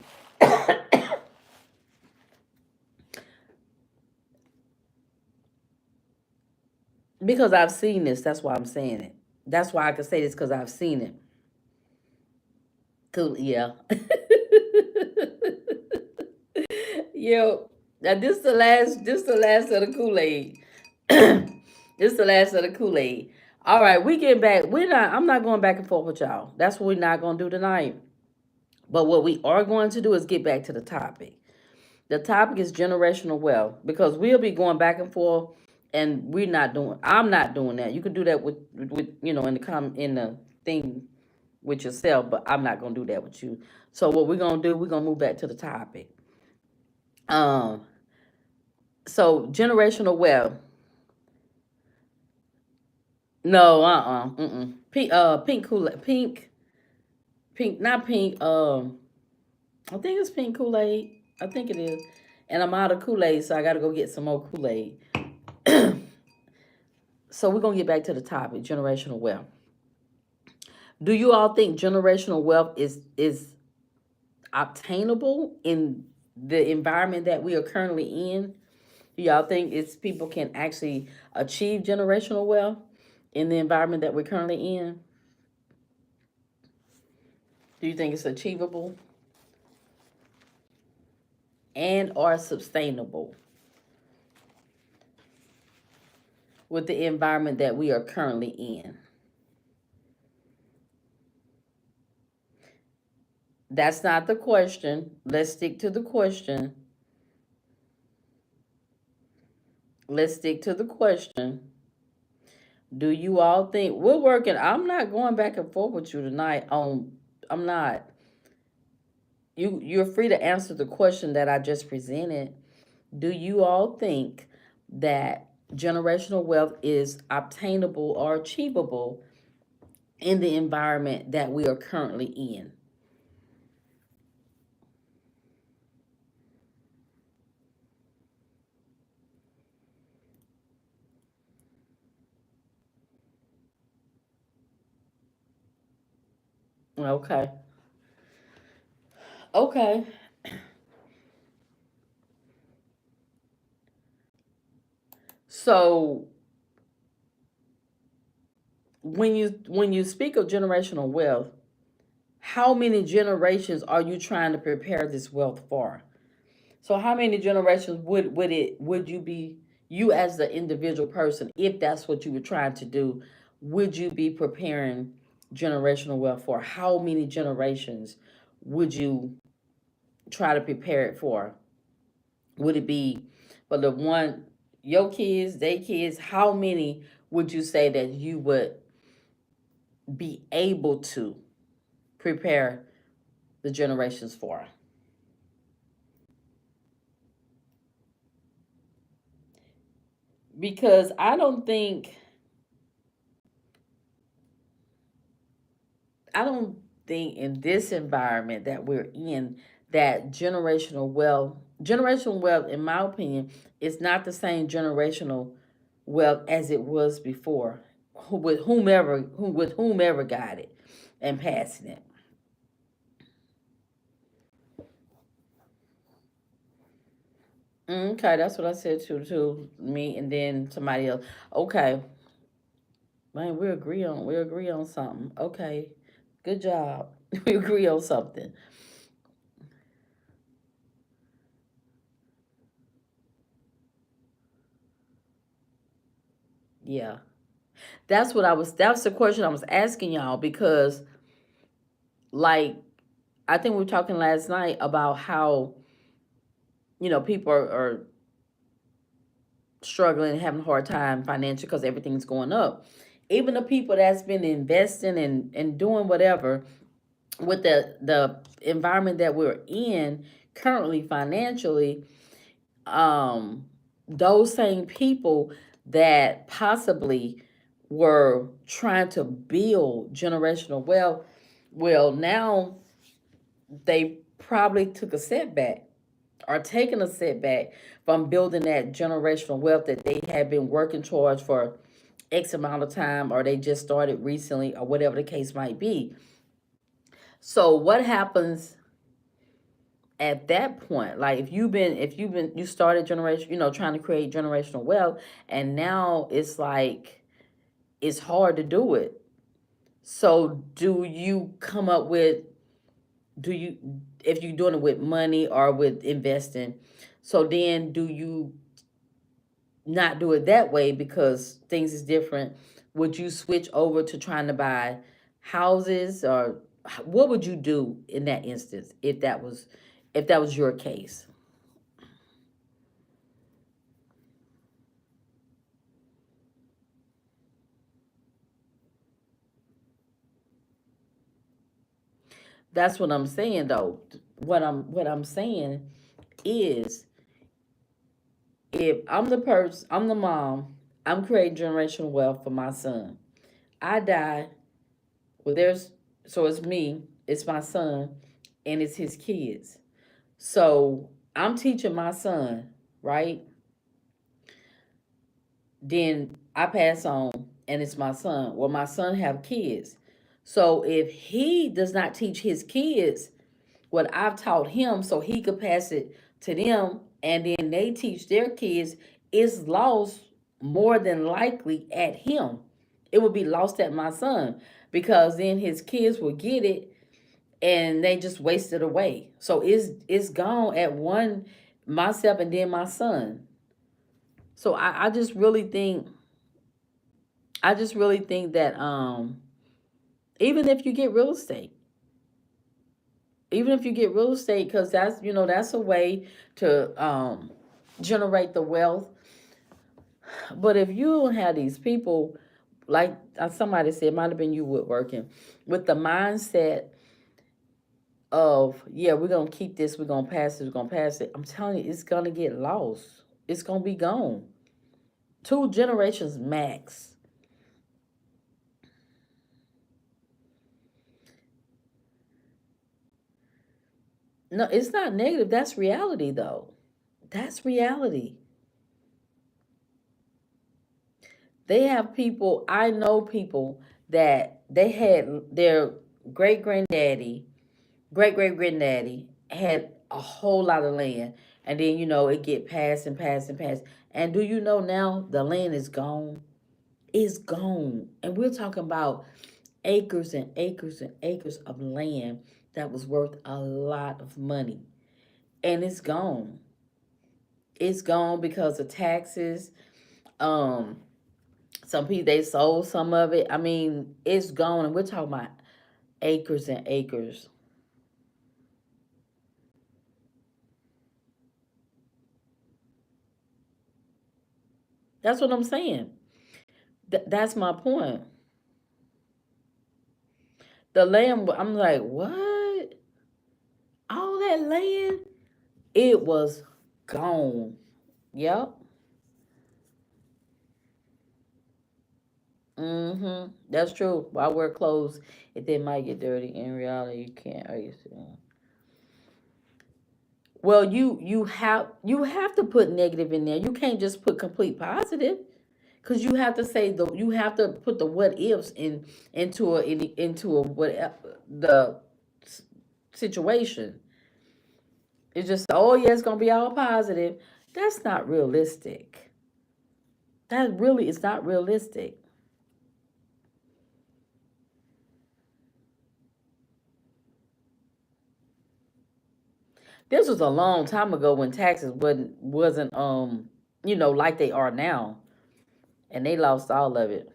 Because I've seen this. That's why I'm saying it. That's why I can say this because I've seen it. Cool. Yeah. Yo, now this the last. This the last of the Kool Aid. This the last of the Kool Aid. All right, we get back. I'm not going back and forth with y'all. That's what we're not going to do tonight. But what we are going to do is get back to the topic. The topic is generational wealth because we'll be going back and forth, and we're not doing. I'm not doing that. You can do that with in the thing with yourself, but I'm not gonna do that with you. So what we're gonna do? We're gonna move back to the topic. Um. So generational wealth. No. Pink. Pink Kool Aid. Pink. Not pink. I think it's pink Kool Aid. I think it is. And I'm out of Kool Aid, so I got to go get some more Kool Aid. So we're gonna get back to the topic: generational wealth. Do you all think generational wealth is obtainable in the environment that we are currently in? Do y'all think it's people can actually achieve generational wealth in the environment that we're currently in? Do you think it's achievable and are sustainable with the environment that we are currently in? That's not the question. Let's stick to the question. Let's stick to the question. Do you all think we're working? I'm not going back and forth with you tonight on I'm not. You're free to answer the question that I just presented. Do you all think that generational wealth is obtainable or achievable in the environment that we are currently in? Okay. Okay. So when you speak of generational wealth, how many generations are you trying to prepare this wealth for? So how many generations would you be, you as the individual person, if that's what you were trying to do, would you be preparing generational wealth for? How many generations would you try to prepare it for? Would it be for the one, your kids, their kids? How many would you say that you would be able to prepare the generations for? Because I don't think in this environment that we're in that generational wealth in my opinion is not the same generational wealth as it was before, with whomever got it and passing it. Okay, that's what I said to me and then somebody else. Okay, man, we agree on something. Okay, good job. We agree on something. Yeah. That's the question I was asking y'all because like I think we were talking last night about how people are struggling and having a hard time financially because everything's going up. Even the people that's been investing and doing whatever with the environment that we're in currently financially, um, those same people that possibly were trying to build generational wealth, well, now they probably took a setback or taking a setback from building that generational wealth that they had been working towards for X amount of time, or they just started recently, or whatever the case might be. So what happens at that point? Like if you started generation, trying to create generational wealth, and now it's like it's hard to do it. So do you come up with do you if you're doing it with money or with investing, so then do you not do it that way because things is different? Would you switch over to trying to buy houses, or what would you do in that instance if that was your case? That's what I'm saying though. What I'm saying is, if I'm the person, I'm the mom, I'm creating generational wealth for my son. I die, well there's so it's me, it's my son, and it's his kids. So I'm teaching my son, right? Then I pass on, and it's my son. Well, my son have kids. So if he does not teach his kids what I've taught him, so he could pass it to them, and then they teach their kids, it's lost more than likely at him. It would be lost at my son, because then his kids will get it and they just waste it away. So it's gone at one, myself and then my son. So I just really think that even if you get real estate, even if you get real estate, because that's, that's a way to generate the wealth. But if you don't have these people, like somebody said, it might have been you, Woodworking, with the mindset of, yeah, we're gonna keep this, we're gonna pass it, we're gonna pass it, I'm telling you, it's gonna get lost. It's gonna be gone. 2 generations max. No, it's not negative. That's reality, though. That's reality. They have people, I know people that they had their great granddaddy, great great granddaddy had a whole lot of land. And then, it get passed and passed and passed. And do you know now the land is gone? It's gone. And we're talking about acres and acres and acres of land that was worth a lot of money. And it's gone. It's gone because of taxes. Um, some people, they sold some of it. I mean, it's gone, and we're talking about acres and acres. That's what I'm saying. That's my point. The land, I'm like, what? All that land, it was gone. Yep. That's true. I wear clothes, if they might get dirty. In reality, you can't. I used to. Well, you have to put negative in there. You can't just put complete positive, because you have to say you have to put the what ifs into a what the situation. It's just, oh yeah, it's gonna be all positive. That's not realistic. That really is not realistic. This was a long time ago when taxes wasn't like they are now, and they lost all of it.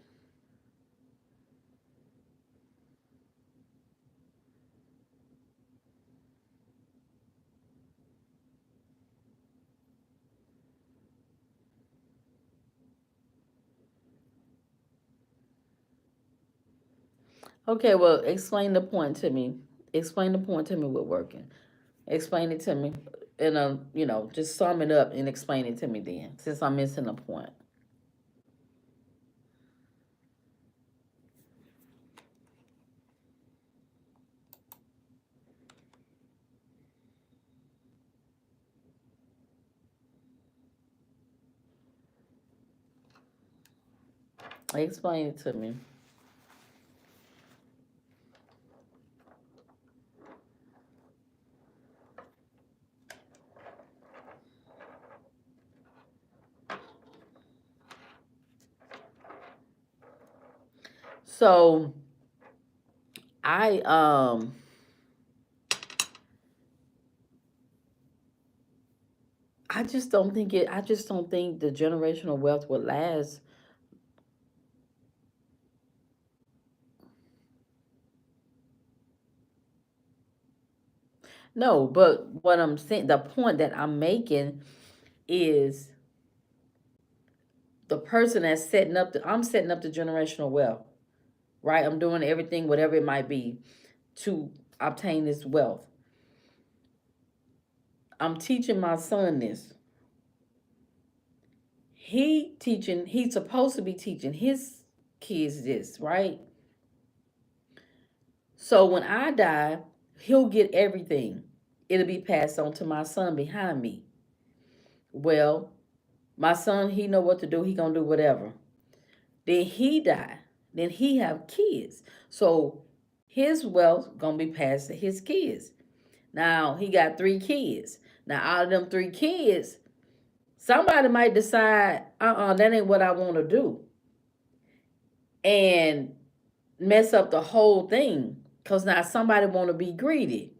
Okay, well, explain the point to me. Explain the point to me with working. Explain it to me. And just sum it up and explain it to me then, since I'm missing a point. Explain it to me. So I I just don't think the generational wealth would last No, but what I'm saying, the point that I'm making is the person that's setting up I'm setting up the generational wealth, right? I'm doing everything, whatever it might be, to obtain this wealth. I'm teaching my son this. He's supposed to be teaching his kids this, right? So when I die, he'll get everything. It'll be passed on to my son behind me. Well, my son, he know what to do. He gonna do whatever. Then he die. Then he have kids. So his wealth gonna be passed to his kids. Now he got 3 kids. Now out of them 3 kids, somebody might decide, that ain't what I want to do, and mess up the whole thing. Cause now somebody want to be greedy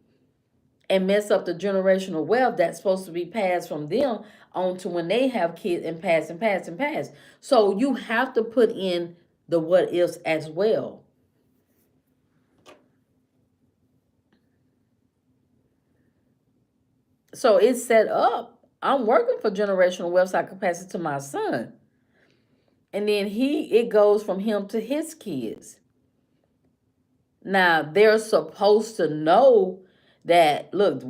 and mess up the generational wealth that's supposed to be passed from them on to when they have kids, and pass and pass and pass. So you have to put in the what ifs as well. So it's set up. I'm working for generational wealth so I can pass it to my son. And then it goes from him to his kids. Now they're supposed to know that, look,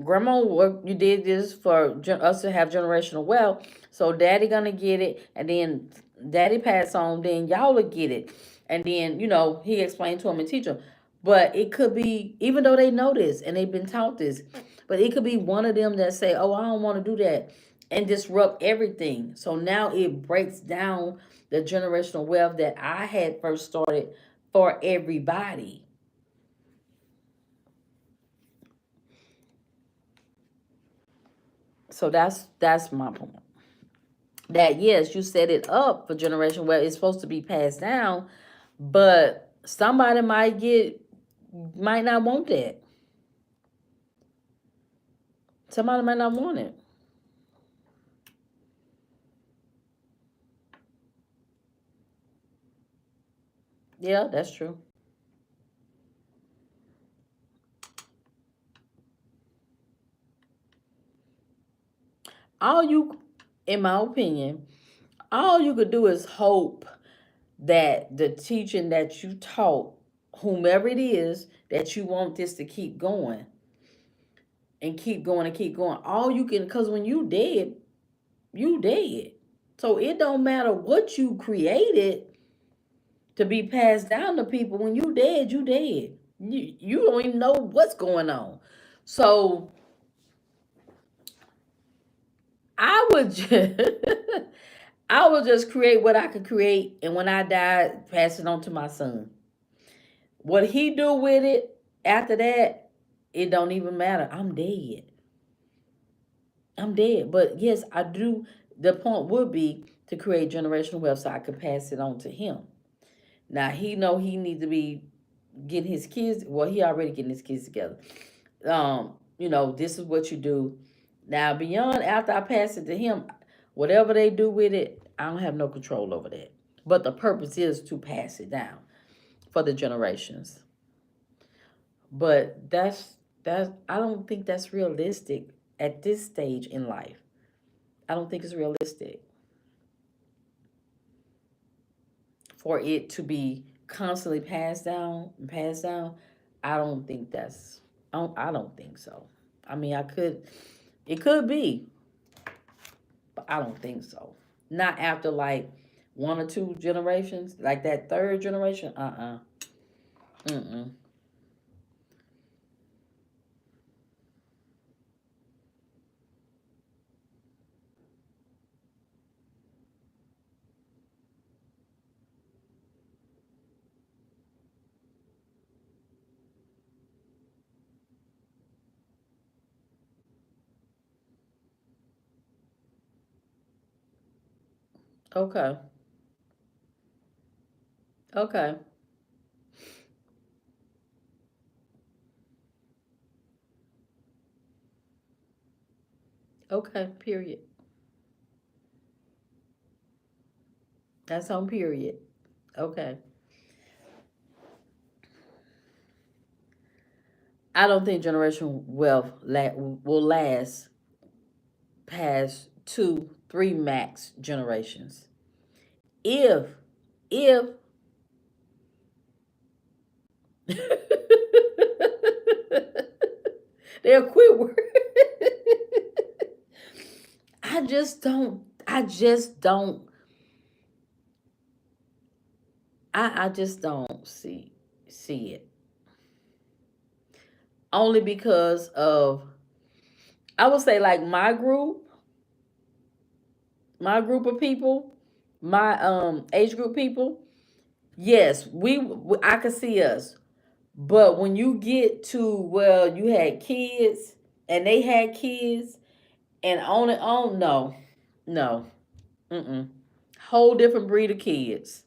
grandma, you did this for us to have generational wealth. So daddy gonna get it, and then daddy pass on, then y'all will get it. And then, he explained to him and teach them. But it could be, even though they know this and they've been taught this, but it could be one of them that say, oh, I don't want to do that, and disrupt everything. So now it breaks down the generational wealth that I had first started for everybody. So that's my point. That yes, you set it up for generation where it's supposed to be passed down, but somebody might not want that. Somebody might not want it. Yeah, that's true. All you, in my opinion, all you could do is hope that the teaching that you taught, whomever it is, that you want this to keep going and keep going and keep going. All you can, because when you dead. So it don't matter what you created to be passed down to people. When you dead, you dead. You don't even know what's going on. So I would just I would just create what I could create, and when I die, pass it on to my son. What he do with it after that, it don't even matter. I'm dead. I'm dead. But yes, I do. The point would be to create generational wealth so I could pass it on to him. Now he know he need to be getting his kids. Well, he already getting his kids together. This is what you do. Now beyond, after I pass it to him, whatever they do with it, I don't have no control over that. But the purpose is to pass it down for the generations. But that's I don't think that's realistic at this stage in life. I don't think it's realistic for it to be constantly passed down and passed down. I don't think that's. I don't think so. I mean, it could be, but I don't think so. Not after like 1 or 2 generations, like that third generation. Mm-mm. Okay. Okay. Okay. Period. That's on period. Okay. I don't think generational wealth will last past two, three max generations. If they'll quit work. I just don't I just don't see it. Only because of, I would say, like my group of people, my age group people, yes, I could see us. But when you get to, well, you had kids and they had kids and on, no. No. Mm-mm. Whole different breed of kids.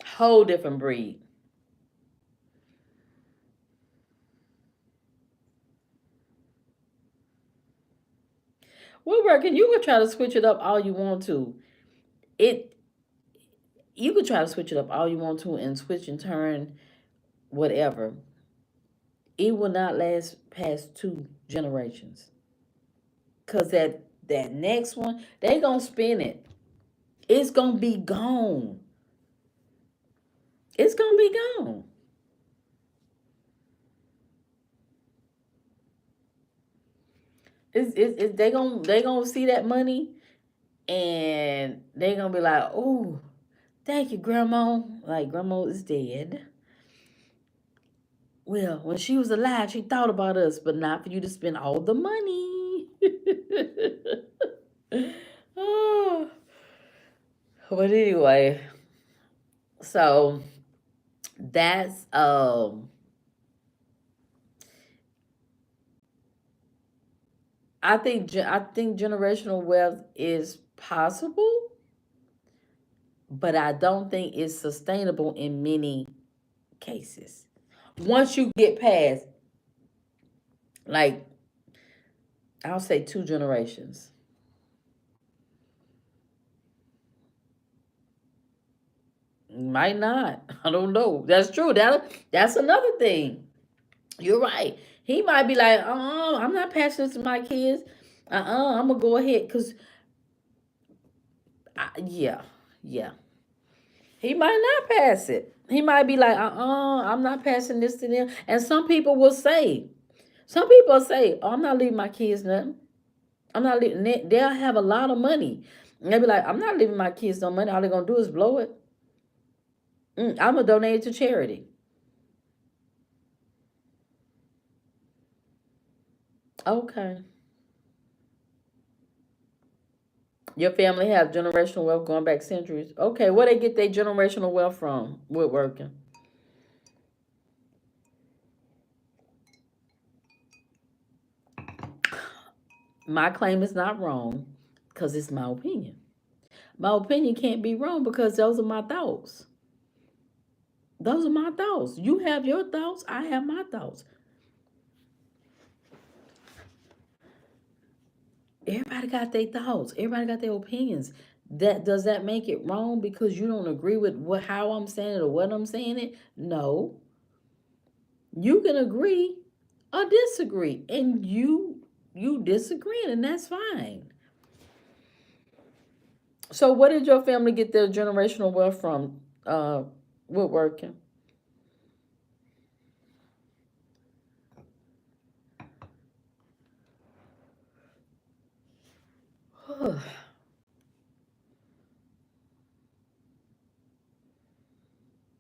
Whole different breed. We're working. You can try to switch it up all you want to. It You could try to switch it up all you want to and switch and turn whatever. It will not last past two generations. Cause that next one, they gonna spin it. It's gonna be gone. It's gonna be gone. They gonna see that money and they gonna be like, oh, thank you, grandma. Like, grandma is dead. Well, when she was alive, she thought about us, but not for you to spend all the money. Oh, but anyway, so that's I think generational wealth is possible, but I don't think it's sustainable in many cases. Once you get past, like, I'll say two generations. Might not. I don't know. That's true. That's another thing. You're right. He might be like, I'm not passing this to my kids. I'm gonna go ahead because, yeah, yeah. He might not pass it. He might be like, I'm not passing this to them. And some people say, oh, I'm not leaving my kids nothing. I'm not leaving. They'll have a lot of money. And they'll be like, I'm not leaving my kids no money. All they're gonna do is blow it. I'm gonna donate it to charity. Okay. Your family have generational wealth going back centuries. Okay, where they get their generational wealth from? Woodworking. My claim is not wrong because it's my opinion. My opinion can't be wrong because those are my thoughts. Those are my thoughts. You have your thoughts, I have my thoughts. Everybody got their thoughts. Everybody got their opinions. That make it wrong because you don't agree with how I'm saying it or what I'm saying it? No. You can agree or disagree, and you disagreeing, and that's fine. So, where did your family get their generational wealth from? Woodworking.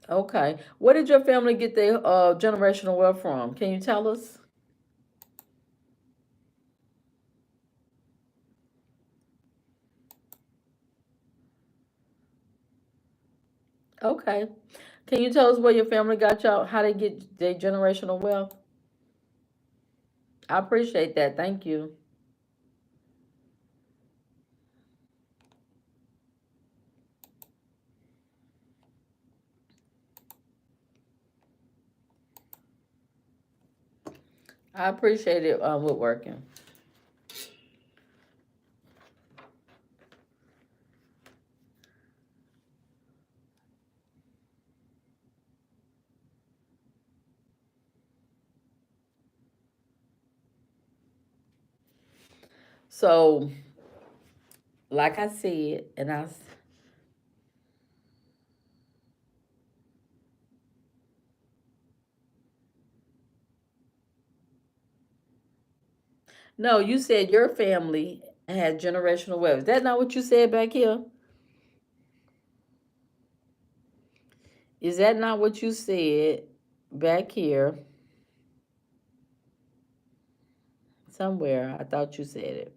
Okay. Where did your family get their generational wealth from? Can you tell us? Okay. Can you tell us where your family got y'all, how they get their generational wealth? I appreciate that. Thank you. I appreciate it, Woodworking. So, like I said, no, you said your family had generational wealth. Is that not what you said back here? Is that not what you said back here? Somewhere, I thought you said it.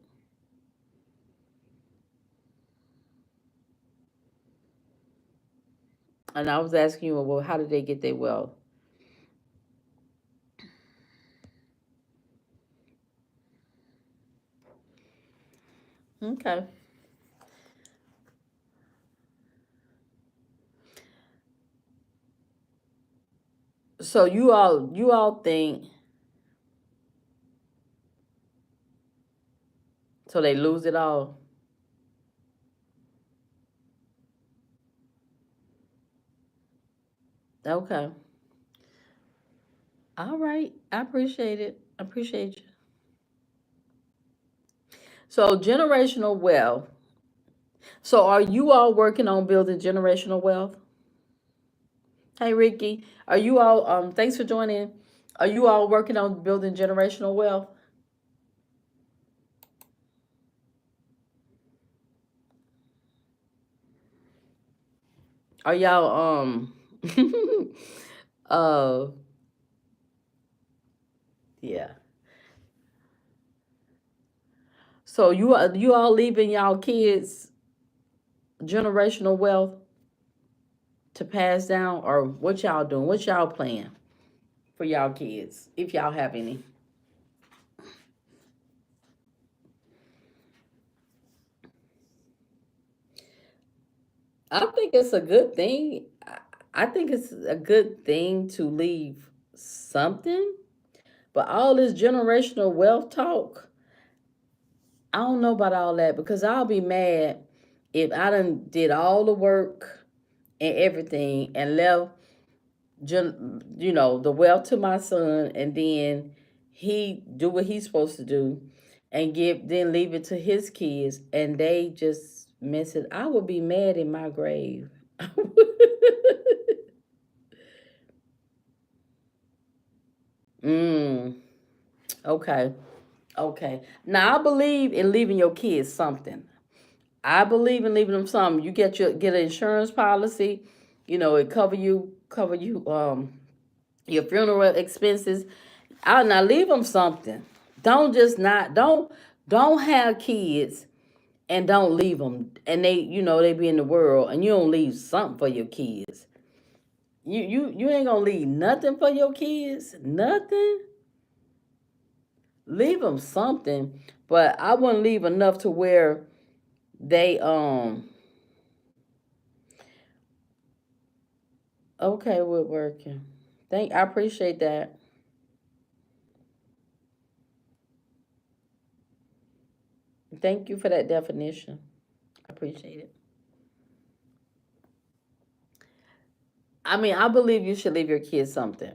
And I was asking you, well, how did they get their wealth? Okay. So you all think so they lose it all? Okay. All right. I appreciate it. I appreciate you. So generational wealth. So are you all working on building generational wealth? Hey Ricky, are you all thanks for joining. Are you all working on building generational wealth? Are y'all uh yeah. So you all leaving y'all kids generational wealth to pass down, or what y'all doing? What y'all plan for y'all kids if y'all have any? I think it's a good thing. I think it's a good thing to leave something, but all this generational wealth talk, I don't know about all that because I'll be mad if I done did all the work and everything and left the wealth to my son, and then he do what he's supposed to do and give then leave it to his kids and they just miss it. I would be mad in my grave. mm, okay. Okay. Now I believe in leaving your kids something. I believe in leaving them something. You get an insurance policy, it cover you your funeral expenses. I now leave them something. Don't just not don't have kids and don't leave them, and they be in the world and you don't leave something for your kids. You ain't gonna leave nothing for your kids. Nothing. Leave them something, but I wouldn't leave enough to where they okay with working. I appreciate that. Thank you for that definition. I appreciate it. I mean, I believe you should leave your kids something,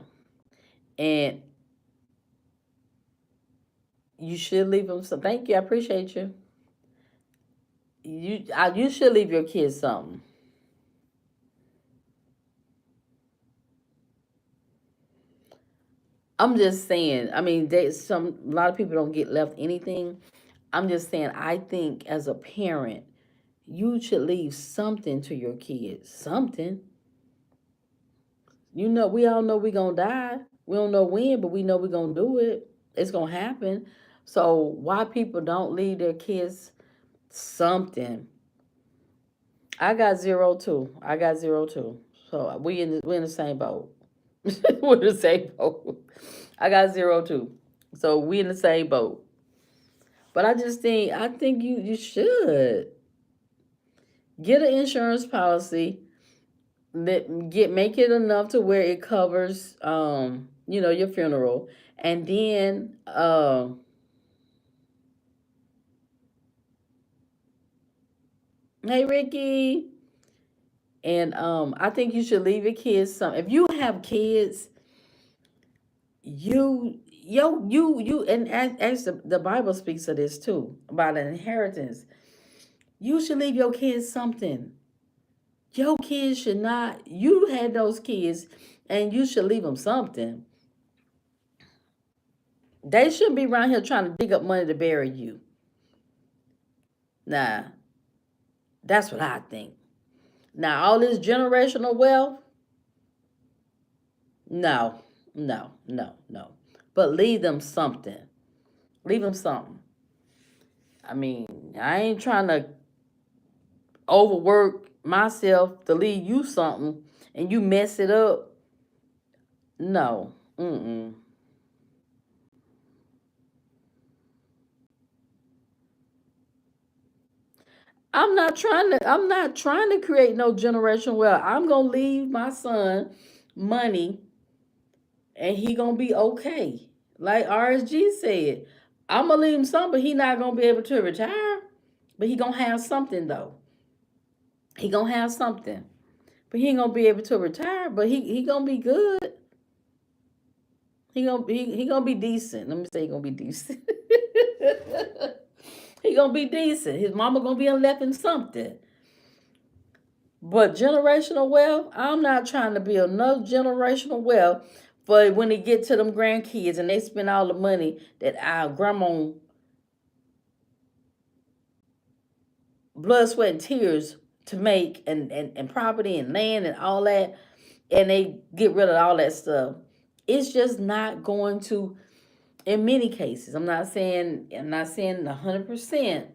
and you should leave them some. Thank you. I appreciate you. You should leave your kids something. I'm just saying. I mean, a lot of people don't get left anything. I'm just saying. I think as a parent, you should leave something to your kids. Something. We all know we gonna die. We don't know when, but we know we gonna do it. It's gonna happen. So why people don't leave their kids something? I got zero too. I got zero too. So we in the same boat. We're in the same boat. I got zero too. So we in the same boat. But I think you should get an insurance policy that make it enough to where it covers your funeral, and then hey Ricky, and I think you should leave your kids some. If you have kids, you and as the Bible speaks of this too, about an inheritance. You should leave your kids something. Your kids should not, you had those kids and you should leave them something. They shouldn't be around here trying to dig up money to bury you. Nah, that's what I think. Now, all this generational wealth, no, no, no, no. But leave them something. Leave them something. I mean, I ain't trying to overwork myself to leave you something and you mess it up. No. Mm-mm. I'm not trying to create no generational wealth. I'm gonna leave my son money and he gonna be okay. Like RSG said, I'm gonna leave him some, but he not gonna be able to retire. But he gonna have something though. He gonna have something. But he ain't gonna be able to retire, but he gonna be good. He gonna be decent. Let me say he gonna be decent. He gonna be decent. His mama gonna be left in something. But generational wealth, I'm not trying to build no generational wealth for when they get to them grandkids and they spend all the money that our grandma blood, sweat, and tears to make and property and land and all that, and they get rid of all that stuff. It's just not going to, in many cases. I'm not saying 100%,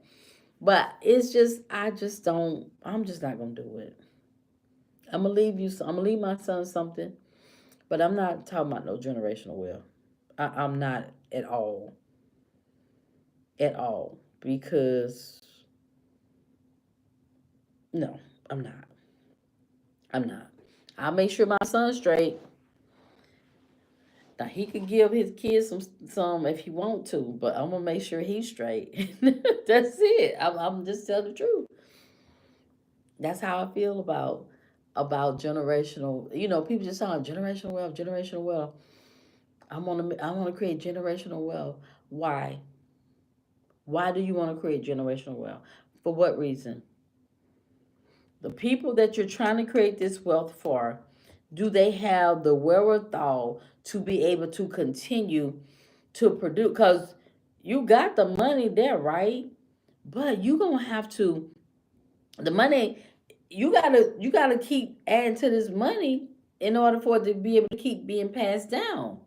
but it's just I just don't. I'm just not gonna do it. I'm gonna leave you. I'm gonna leave my son something, but I'm not talking about no generational wealth. I'm not at all, because no, I'm not. I'm not. I'll make sure my son's straight. Now he could give his kids some if he want to, but I'm gonna make sure he's straight. That's it. I'm just telling the truth. That's how I feel about generational. People just talk generational wealth, generational wealth. I want to create generational wealth. Why? Why do you want to create generational wealth? For what reason? The people that you're trying to create this wealth for, do they have the wherewithal to be able to continue to produce? Because you got the money there, right? But you gonna have to, the money, you gotta keep adding to this money in order for it to be able to keep being passed down.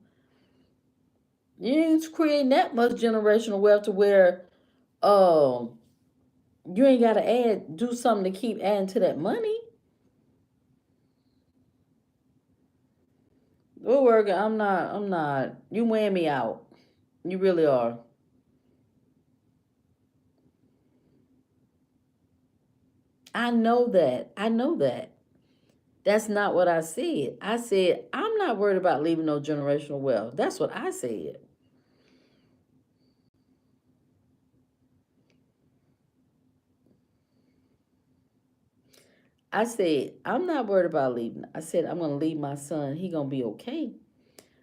You ain't creating that much generational wealth to where um you ain't gotta do something to keep adding to that money. We're working. I'm not. You weighing me out. You really are. I know that. I know that. That's not what I said. I said, I'm not worried about leaving no generational wealth. That's what I said. I said, I'm not worried about leaving. I said, I'm going to leave my son. He going to be okay.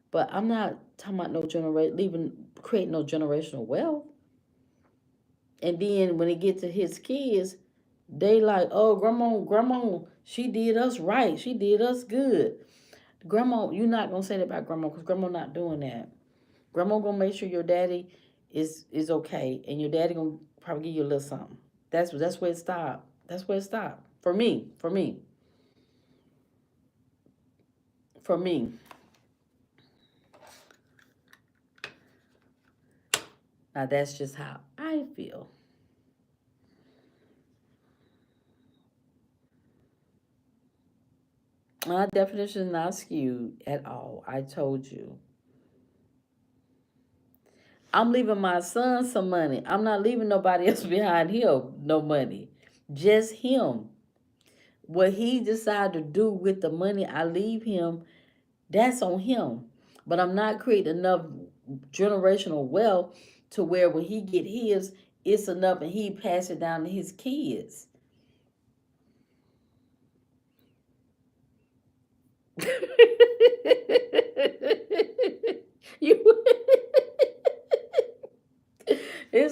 But I'm not talking about no creating no generational wealth. And then when it get to his kids, they like, oh, grandma, she did us right. She did us good. Grandma, you're not gonna say that about grandma because grandma not doing that. Grandma gonna make sure your daddy is okay, and your daddy gonna probably give you a little something. That's where it stopped. That's where it stopped for me. For me. Now that's just how I feel. My definition is not skewed at all. I told you. I'm leaving my son some money. I'm not leaving nobody else behind him no money. Just him. What he decide to do with the money I leave him, that's on him. But I'm not creating enough generational wealth to where when he get his, it's enough and he pass it down to his kids. you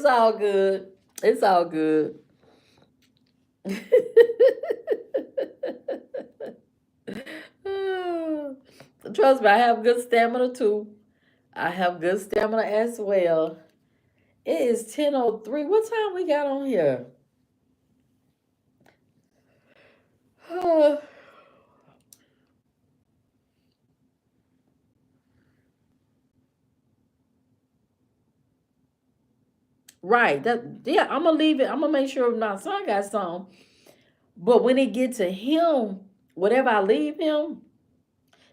all good. It's all good. Trust me, I have good stamina too. I have good stamina as well. It is 10:03. What time we got on here? Right. That yeah, I'm gonna leave it. I'm gonna make sure my son got some. But when it get to him, whatever I leave him,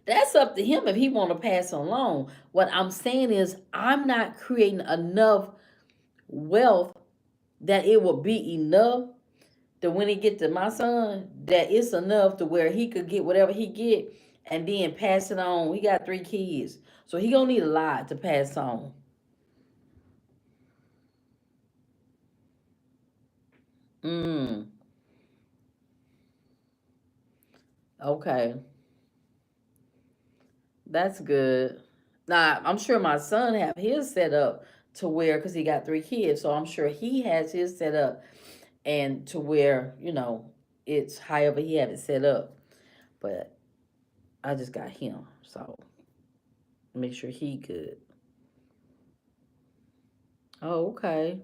that's up to him if he want to pass along. What I'm saying is I'm not creating enough wealth that it will be enough that when it get to my son, that it's enough to where he could get whatever he get and then pass it on. He got 3 kids. So he gonna need a lot to pass on. Mm. Okay. That's good. Now, I'm sure my son have his set up to where, because he got 3 kids, so I'm sure he has his set up and to where, it's however he have it set up. But I just got him, so make sure he good. Oh, okay.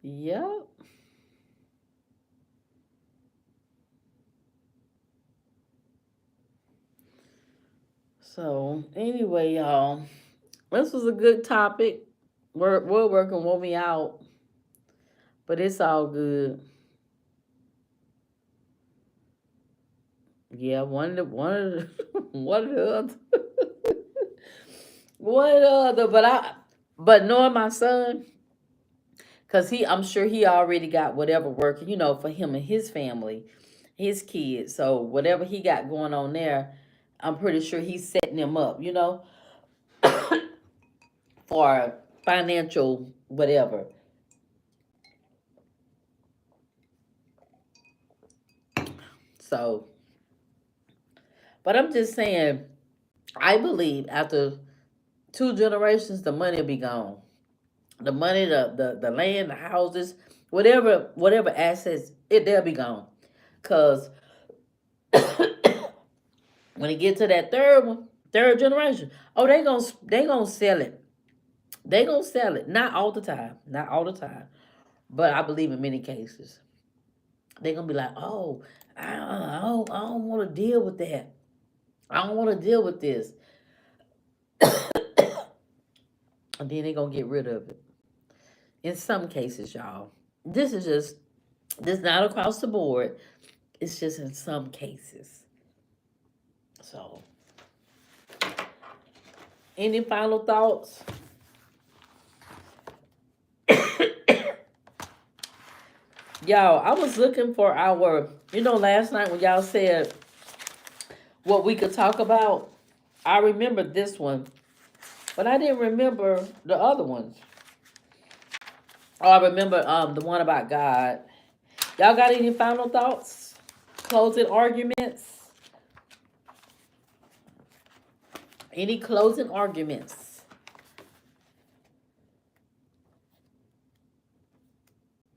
Yep. So anyway, y'all, this was a good topic. We're working wore me out, but it's all good. Yeah, one of the other. What other? But knowing my son, cause I'm sure he already got whatever working, for him and his family, his kids. So whatever he got going on there, I'm pretty sure he's setting them up, for financial whatever. So, but I'm just saying, I believe after 2 generations, the money will be gone. The money, the land, the houses, whatever assets, they'll be gone. Cause when it get to that third one, third generation, oh, they gonna sell it. They gonna sell it. Not all the time. Not all the time. But I believe in many cases. They gonna be like, oh, I don't want to deal with that. I don't want to deal with this. And then they gonna get rid of it. In some cases, y'all. This is just this not across the board. It's just in some cases. So, any final thoughts? Y'all, I was looking for last night when y'all said what we could talk about. I remember this one, but I didn't remember the other ones. Oh, I remember the one about God. Y'all got any final thoughts? Closing arguments? Any closing arguments?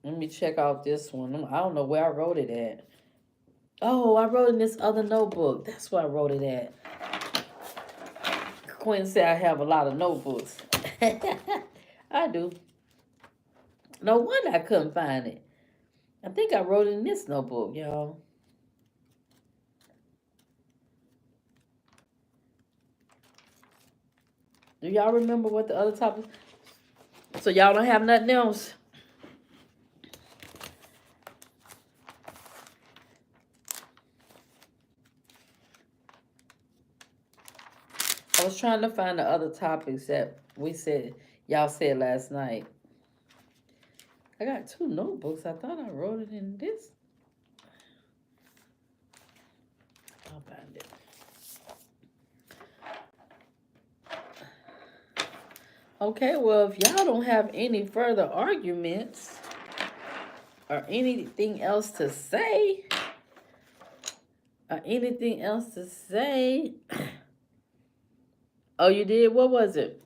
Let me check out this one. I don't know where I wrote it at. Oh, I wrote in this other notebook. That's where I wrote it at. Quinn said I have a lot of notebooks. I do. No wonder I couldn't find it. I think I wrote it in this notebook, y'all. Do y'all remember what the other topic? So y'all don't have nothing else? I was trying to find the other topics that y'all said last night. I got 2 notebooks. I thought I wrote it in this. I'll find it. Okay, well, if y'all don't have any further arguments or anything else to say, oh, you did? What was it?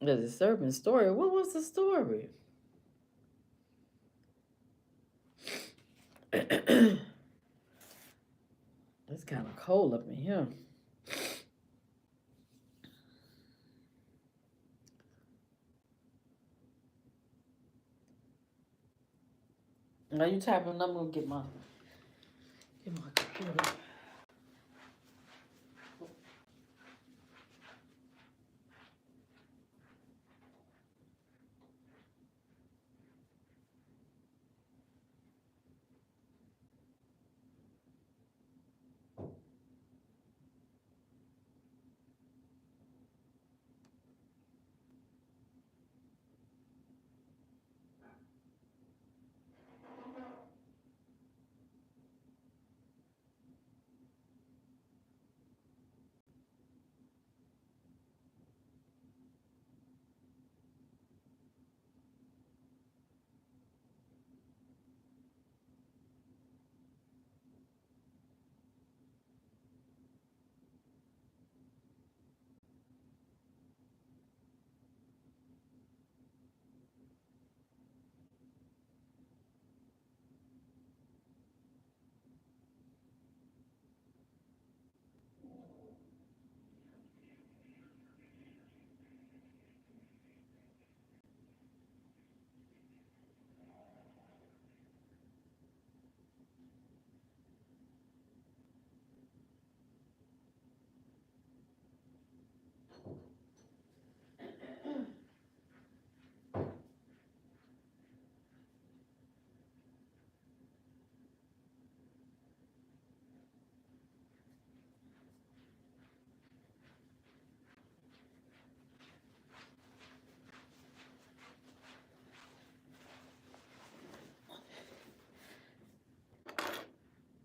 The disturbing story. What was the story? It's kind of cold up in here. Are you typing? I'm gonna get my computer.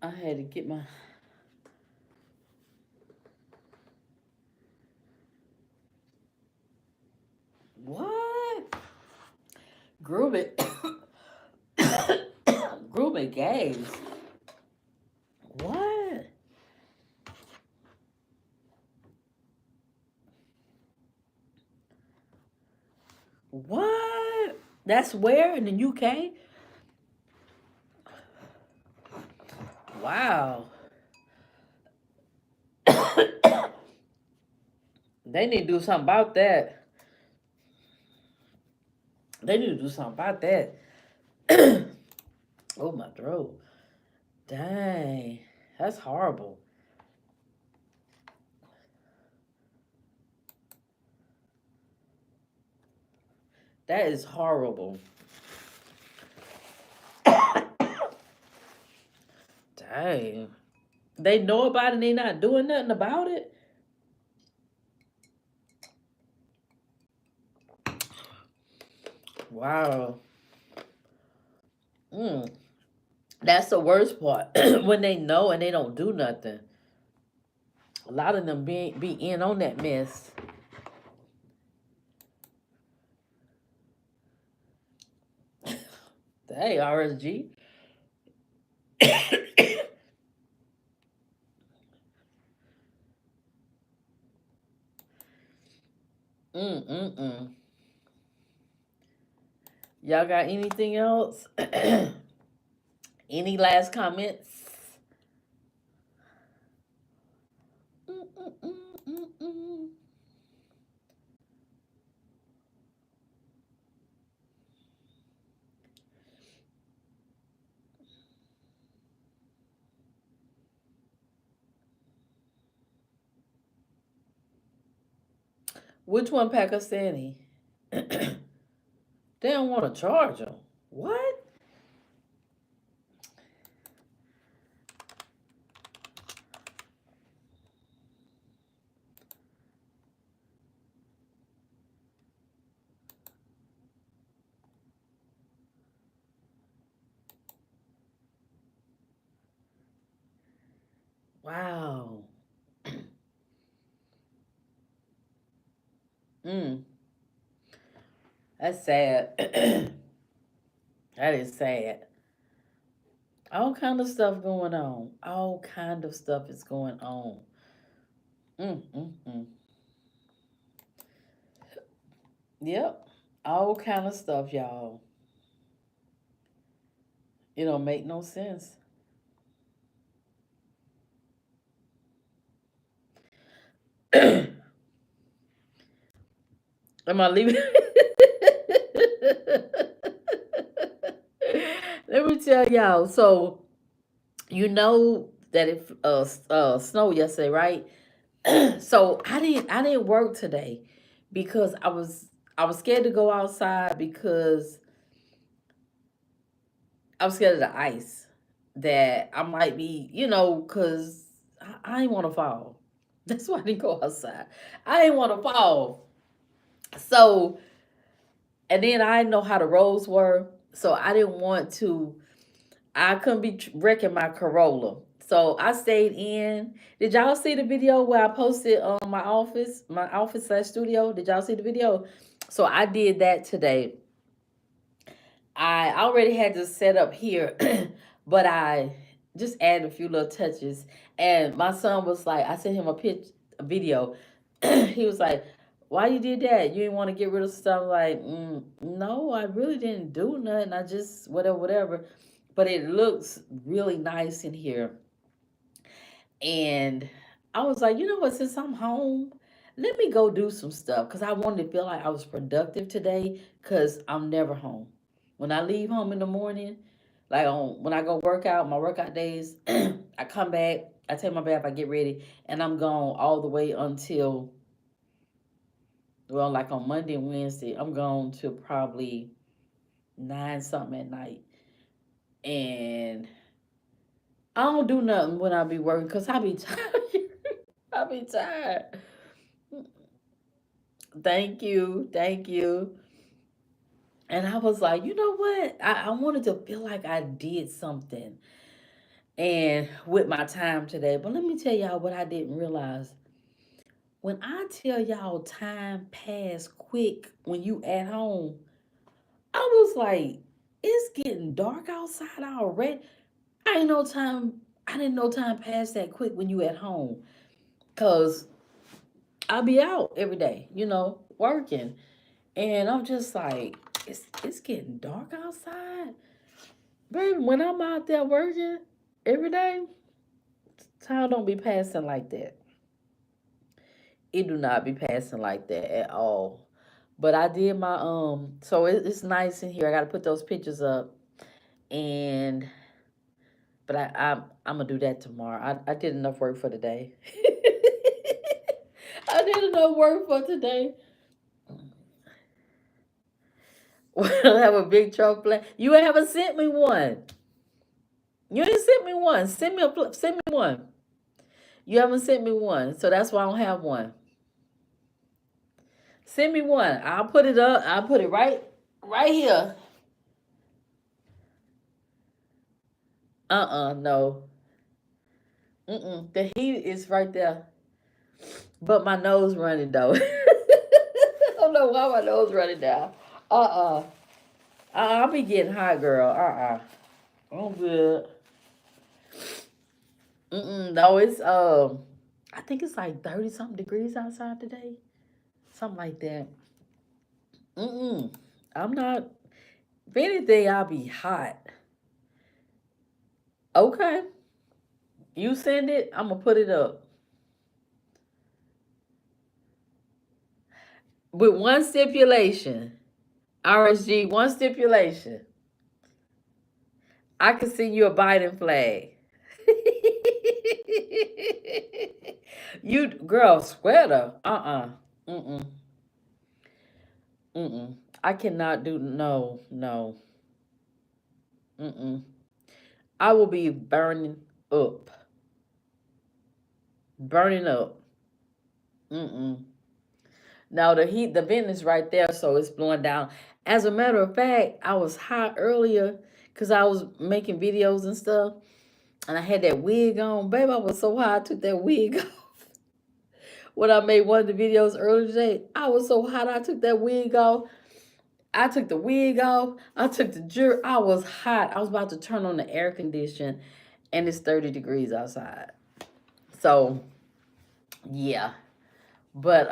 I had to get my. What? Groovy. Groovy games. What? What? That's where in the UK? Wow. They need to do something about that. They need to do something about that. Oh, my throat. Dang. That's horrible. That is horrible. Dang. They know about it and they not doing nothing about it? Wow. Mm. That's the worst part. When they know and they don't do nothing. A lot of them be in on that mess. Hey, RSG. Mm-mm-mm. Y'all got anything else? Any last comments? Mm-mm-mm-mm-mm. Which one Pakistani? They don't want to charge them. What? Wow. Mm, that's sad. That is sad. All kind of stuff going on. All kind of stuff is going on. Mm, mm, mm. Yep. All kind of stuff, y'all. It don't make no sense. Am I leaving? Let me tell y'all. So you know that it snowed yesterday, right? So I didn't work today because I was scared to go outside because I was scared of the ice that I might be, because I ain't want to fall. That's why I didn't go outside. I didn't want to fall. So, and then I didn't know how the roads were. So I didn't want to, I couldn't be wrecking my Corolla. So I stayed in. Did y'all see the video where I posted on my office slash studio? Did y'all see the video? So I did that today. I already had this set up here, but I just added a few little touches. And my son was like, I sent him a video. He was like, "Why you did that? You didn't want to get rid of stuff?" Like, no, I really didn't do nothing. I just whatever, whatever. But it looks really nice in here, and I was like, you know what? Since I'm home, let me go do some stuff because I wanted to feel like I was productive today because I'm never home. When I leave home in the morning, like when I go work out, my workout days, I come back, I take my bath, I get ready, and I'm gone all the way until, well, like on Monday and Wednesday, I'm gone till probably 9 something at night. And I don't do nothing when I be working because I be tired. I be tired. Thank you. Thank you. And I was like, you know what? I wanted to feel like I did something and with my time today. But let me tell y'all what I didn't realize. When I tell y'all time passed quick when you at home, I was like, it's getting dark outside already. I ain't no time I didn't know time passed that quick when you at home. Cause I be out every day, working. And I'm just like, it's getting dark outside. Baby, when I'm out there working every day, time don't be passing like that. It do not be passing like that at all. But I did my so it's nice in here. I gotta put those pictures up, and but I'm gonna do that tomorrow. I did enough work for today. I did enough work for today. We'll have a big truck plan. You haven't sent me one. You ain't sent me one. Send me one. You haven't sent me one, so that's why I don't have one. Send me one. I'll put it up. I'll put it right here. No. The heat is right there, but my nose running though. I don't know why my nose running down. Uh. I'll be getting hot, girl. I'm good. No, it's I think it's like 30 something degrees outside today, something like that. Mm. I'm not. If anything, I'll be hot. Okay, you send it. I'm gonna put it up with one stipulation. RSG, one stipulation. I can send you a Biden flag. You girl sweater. Mm-mm. Mm-mm. I cannot do no. Mm-mm. I will be burning up. Burning up. Mm-mm. Now the vent is right there, so it's blowing down. As a matter of fact, I was hot earlier because I was making videos and stuff, and I had that wig on. Babe, I was so hot, I took that wig off. When I made one of the videos earlier today, I was so hot, I took that wig off. I took the wig off. I took the jewelry. I was hot. I was about to turn on the air condition, and it's 30 degrees outside. So yeah, but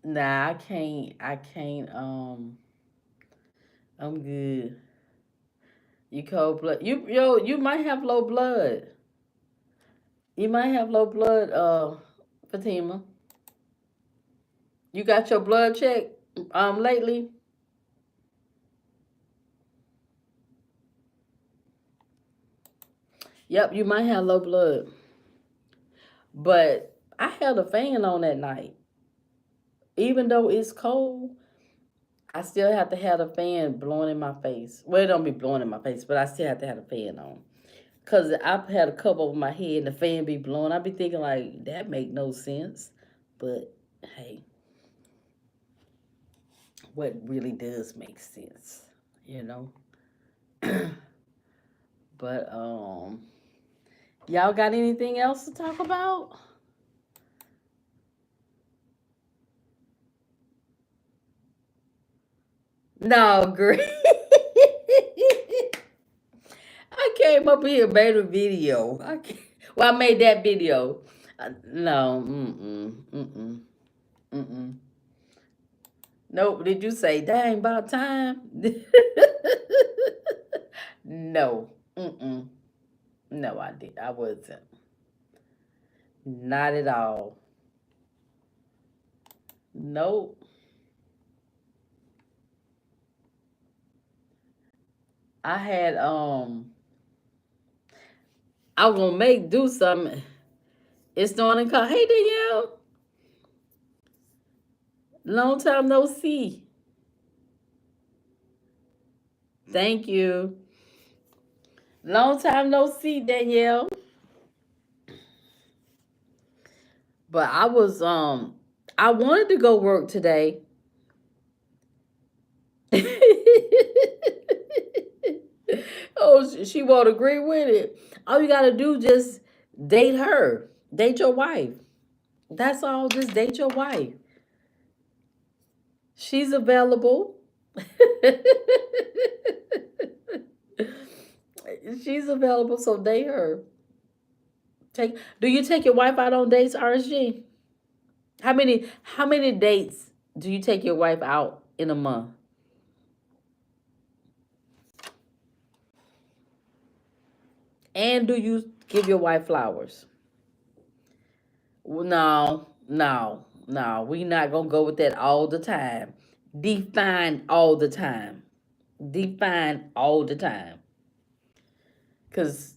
Nah, I can't. I'm good. You cold blood. You might have low blood. You might have low blood. Fatima, you got your blood checked lately. Yep, you might have low blood. But I had a fan on that night. Even though it's cold, I still have to have a fan blowing in my face. Well, it don't be blowing in my face, but I still have to have a fan on. Cause I've had a cover over my head and the fan be blowing. I be thinking like that make no sense. But hey, what really does make sense, you know? But y'all got anything else to talk about? No, great. I came up here and made a video. Well, I made that video. No, mm-mm. Nope. Did you say, dang, about time? No, no, I did. I wasn't. Not at all. Nope. I had I was gonna do something. It's starting to call. Hey Danielle, long time no see. Thank you. Long time no see, Danielle. But I wanted to go work today. Oh, she won't agree with it. All you gotta do just date her. Date your wife. That's all. Just date your wife. She's available. She's available, so date her. Do you take your wife out on dates, RSG? How many dates do you take your wife out in a month? And do you give your wife flowers? No, no, no. We not gonna go with that all the time. Define all the time. Define all the time. Cause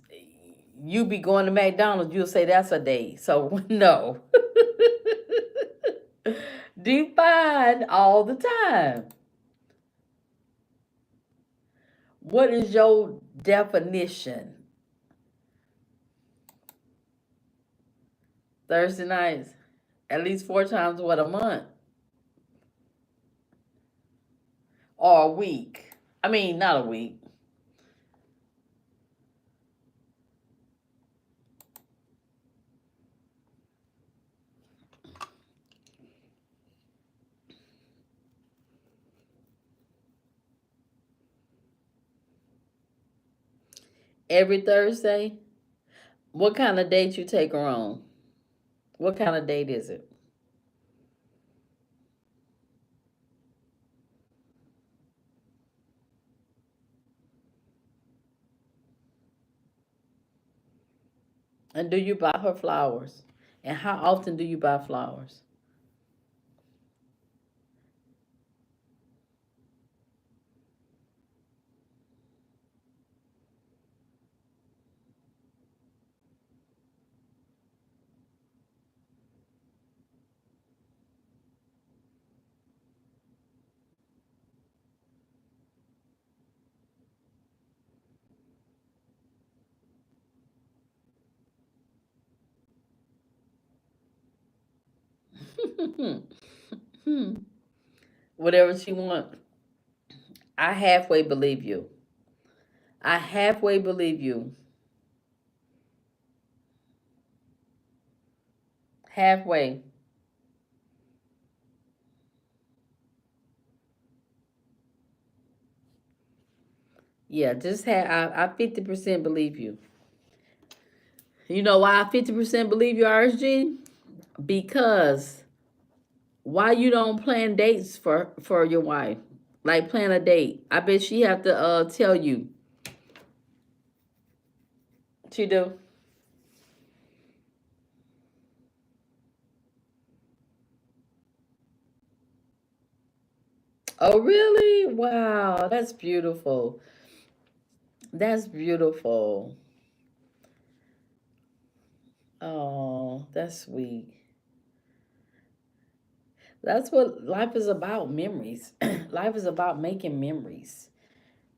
you be going to McDonald's, you'll say that's a date. So no. Define all the time. What is your definition? Thursday nights, at least 4 times what a month or a week. I mean, not a week. Every Thursday. What kind of date you take her on? What kind of date is it? And do you buy her flowers? And how often do you buy flowers? Whatever she want. I halfway believe you. I halfway believe you. Halfway. Yeah, just I 50% believe you. You know why I 50% believe you, RSG? Because Why you don't plan dates for your wife? Like plan a date. I bet she have to tell you. She do. Oh really? Wow, that's beautiful. That's beautiful. Oh, that's sweet. That's what life is about, memories. Life is about making memories,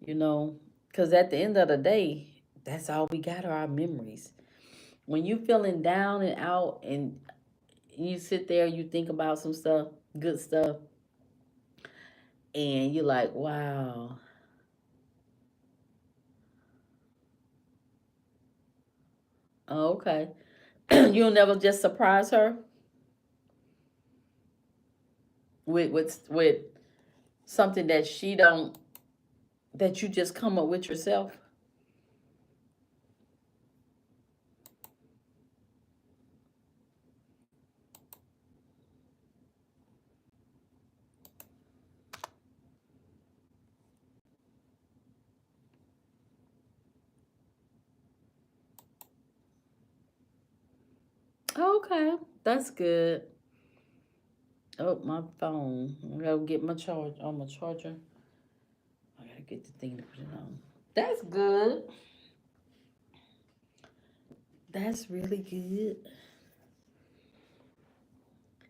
you know, because at the end of the day, that's all we got are our memories. When you feeling down and out and you sit there, you think about some stuff, good stuff, and you're like, wow, oh, okay. You'll never just surprise her with something that she don't that you just come up with yourself. Okay, that's good. Oh, my phone. I gotta get my charge on my charger. I gotta get the thing to put it on. That's good. That's really good.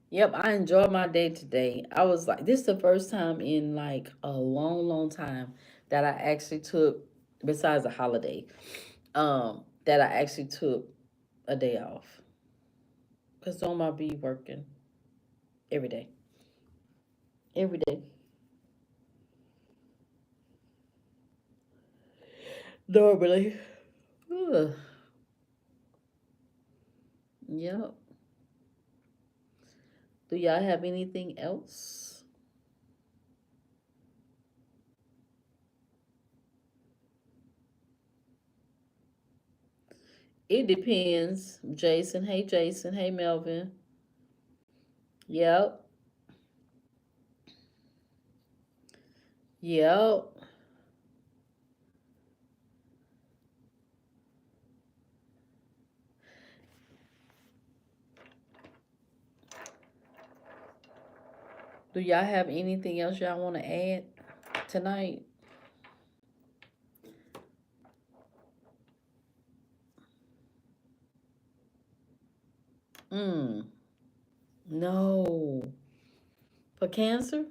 Yep, I enjoyed my day today. I was like, this is the first time in like a long, long time that I actually took, besides a holiday, that I actually took a day off. Cause don't I be working every day, every day. Normally. Ugh. Yep. Do y'all have anything else? It depends. Jason. Hey, Jason. Hey, Melvin. Yep. Yep. Do y'all have anything else y'all want to add tonight? Mm. No. For cancer?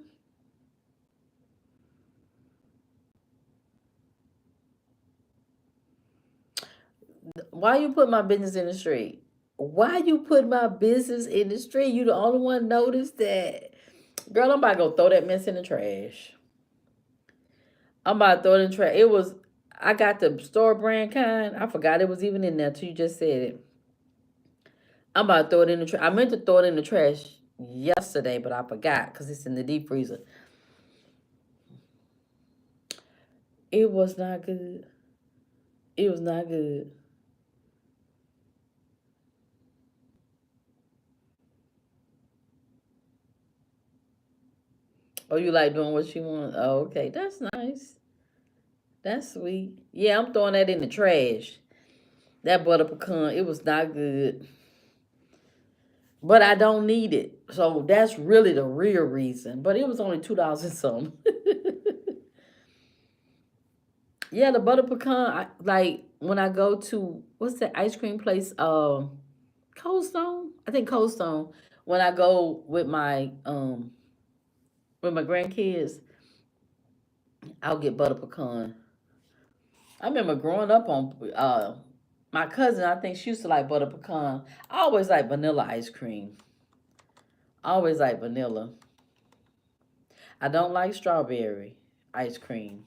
Why you put my business in the street? Why you put my business in the street? You the only one noticed that. Girl, I'm about to go throw that mess in the trash. I'm about to throw it in the trash. It was, I got the store brand kind. I forgot it was even in there till you just said it. I'm about to throw it in the trash. I meant to throw it in the trash yesterday, but I forgot because it's in the deep freezer. It was not good. It was not good. Oh, you like doing what you want? Oh, okay. That's nice. That's sweet. Yeah, I'm throwing that in the trash. That butter pecan, it was not good. But I don't need it. So that's really the real reason. But it was only $2 and some. Yeah, the butter pecan, like when I go to what's that ice cream place? Cold Stone? I think Cold Stone. When I go with my grandkids, I'll get butter pecan. I remember growing up on my cousin, I think she used to like butter pecan. I always like vanilla ice cream. I always like vanilla. I don't like strawberry ice cream.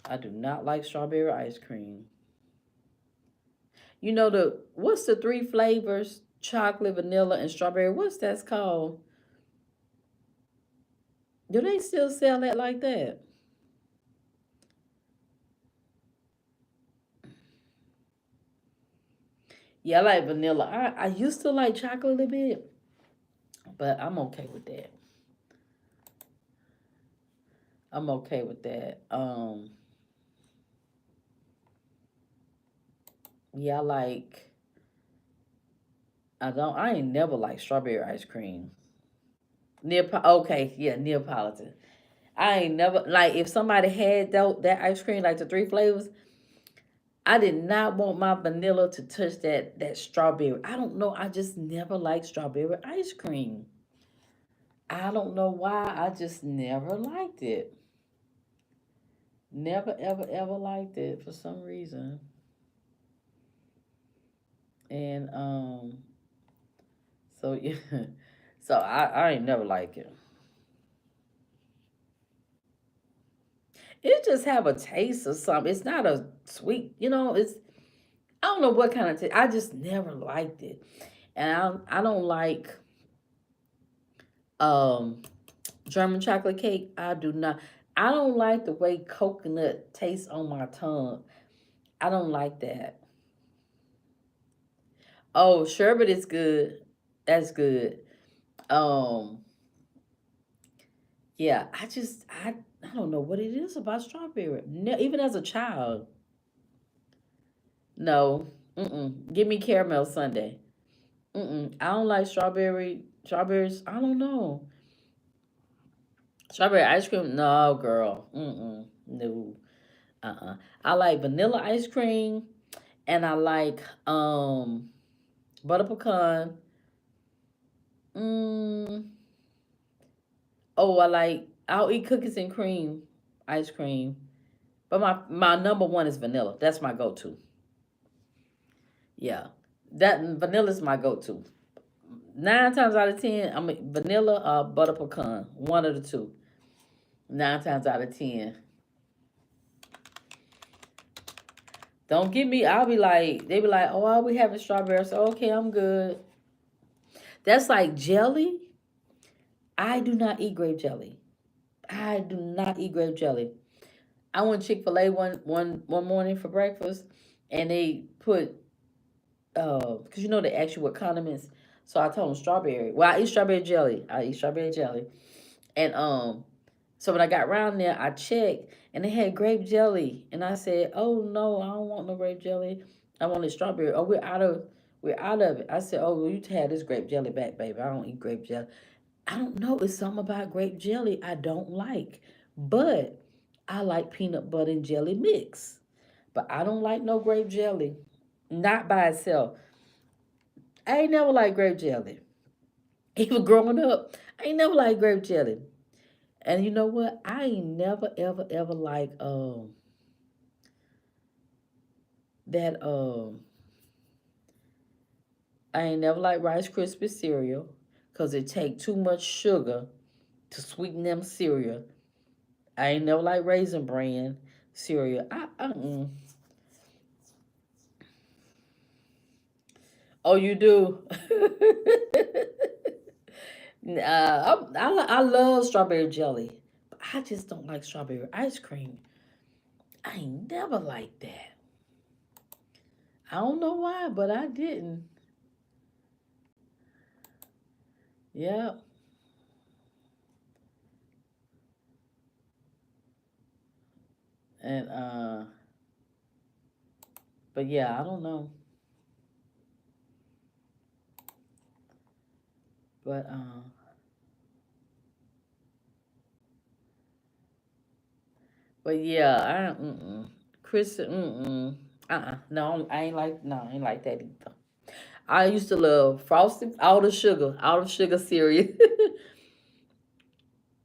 I do not like strawberry ice cream. You know the what's the three flavors? Chocolate, vanilla, and strawberry. What's that's called? Do they still sell that like that? Yeah, I like vanilla. I used to like chocolate a bit, But I'm okay with that. I'm okay with that. Yeah, I ain't never liked strawberry ice cream. Okay, yeah, Neapolitan. I ain't never like if somebody had that ice cream like the three flavors. I did not want my vanilla to touch that strawberry. I don't know. I just never liked strawberry ice cream. I don't know why. I just never liked it. Never ever ever liked it for some reason. And so yeah. So I ain't never like it. It just have a taste or something. It's not a sweet, it's I don't know what kind of taste. I just never liked it. And I don't like um German chocolate cake. I do not. I don't like the way coconut tastes on my tongue. I don't like that. Oh, sherbet is good. That's good. Um, yeah, I don't know what it is about strawberry. Even as a child, no. Mm-mm. Give me caramel sundae. Mm-mm. I don't like strawberries. I don't know. Strawberry ice cream. No, girl. Mm-mm. No. Uh-uh. I like vanilla ice cream and I like butter pecan. Mm, oh, I'll eat cookies and cream ice cream. But my number one is vanilla. That's my go-to. Yeah. That vanilla is my go-to. 9 times out of 10, I'm vanilla or butter pecan. One of the two. 9 times out of 10. Don't give me. They be like, oh, are we having strawberries? So, okay, I'm good. That's like jelly. I do not eat grape jelly. I do not eat grape jelly. I went Chick-fil-A one morning for breakfast, and they put because they ask you what condiments. So I told them strawberry. Well, I eat strawberry jelly. And so when I got around there, I checked, and they had grape jelly, and I said, "Oh no, I don't want no grape jelly. I wanted strawberry. Oh, we're out of it." I said, "Oh, well, you had this grape jelly back, baby. I don't eat grape jelly." I don't know. It's something about grape jelly I don't like. But I like peanut butter and jelly mix. But I don't like no grape jelly. Not by itself. I ain't never liked grape jelly. Even growing up, I ain't never liked grape jelly. And you know what? I ain't never ever ever like that I ain't never like Rice Krispie cereal because it take too much sugar to sweeten them cereal. I ain't never like Raisin Bran cereal. Oh, you do? I love strawberry jelly, but I just don't like strawberry ice cream. I ain't never liked that. I don't know why, but I didn't. Yeah, and but yeah, I don't know, but yeah, Chris, no, I ain't like that either. I used to love frosted, all the sugar cereal.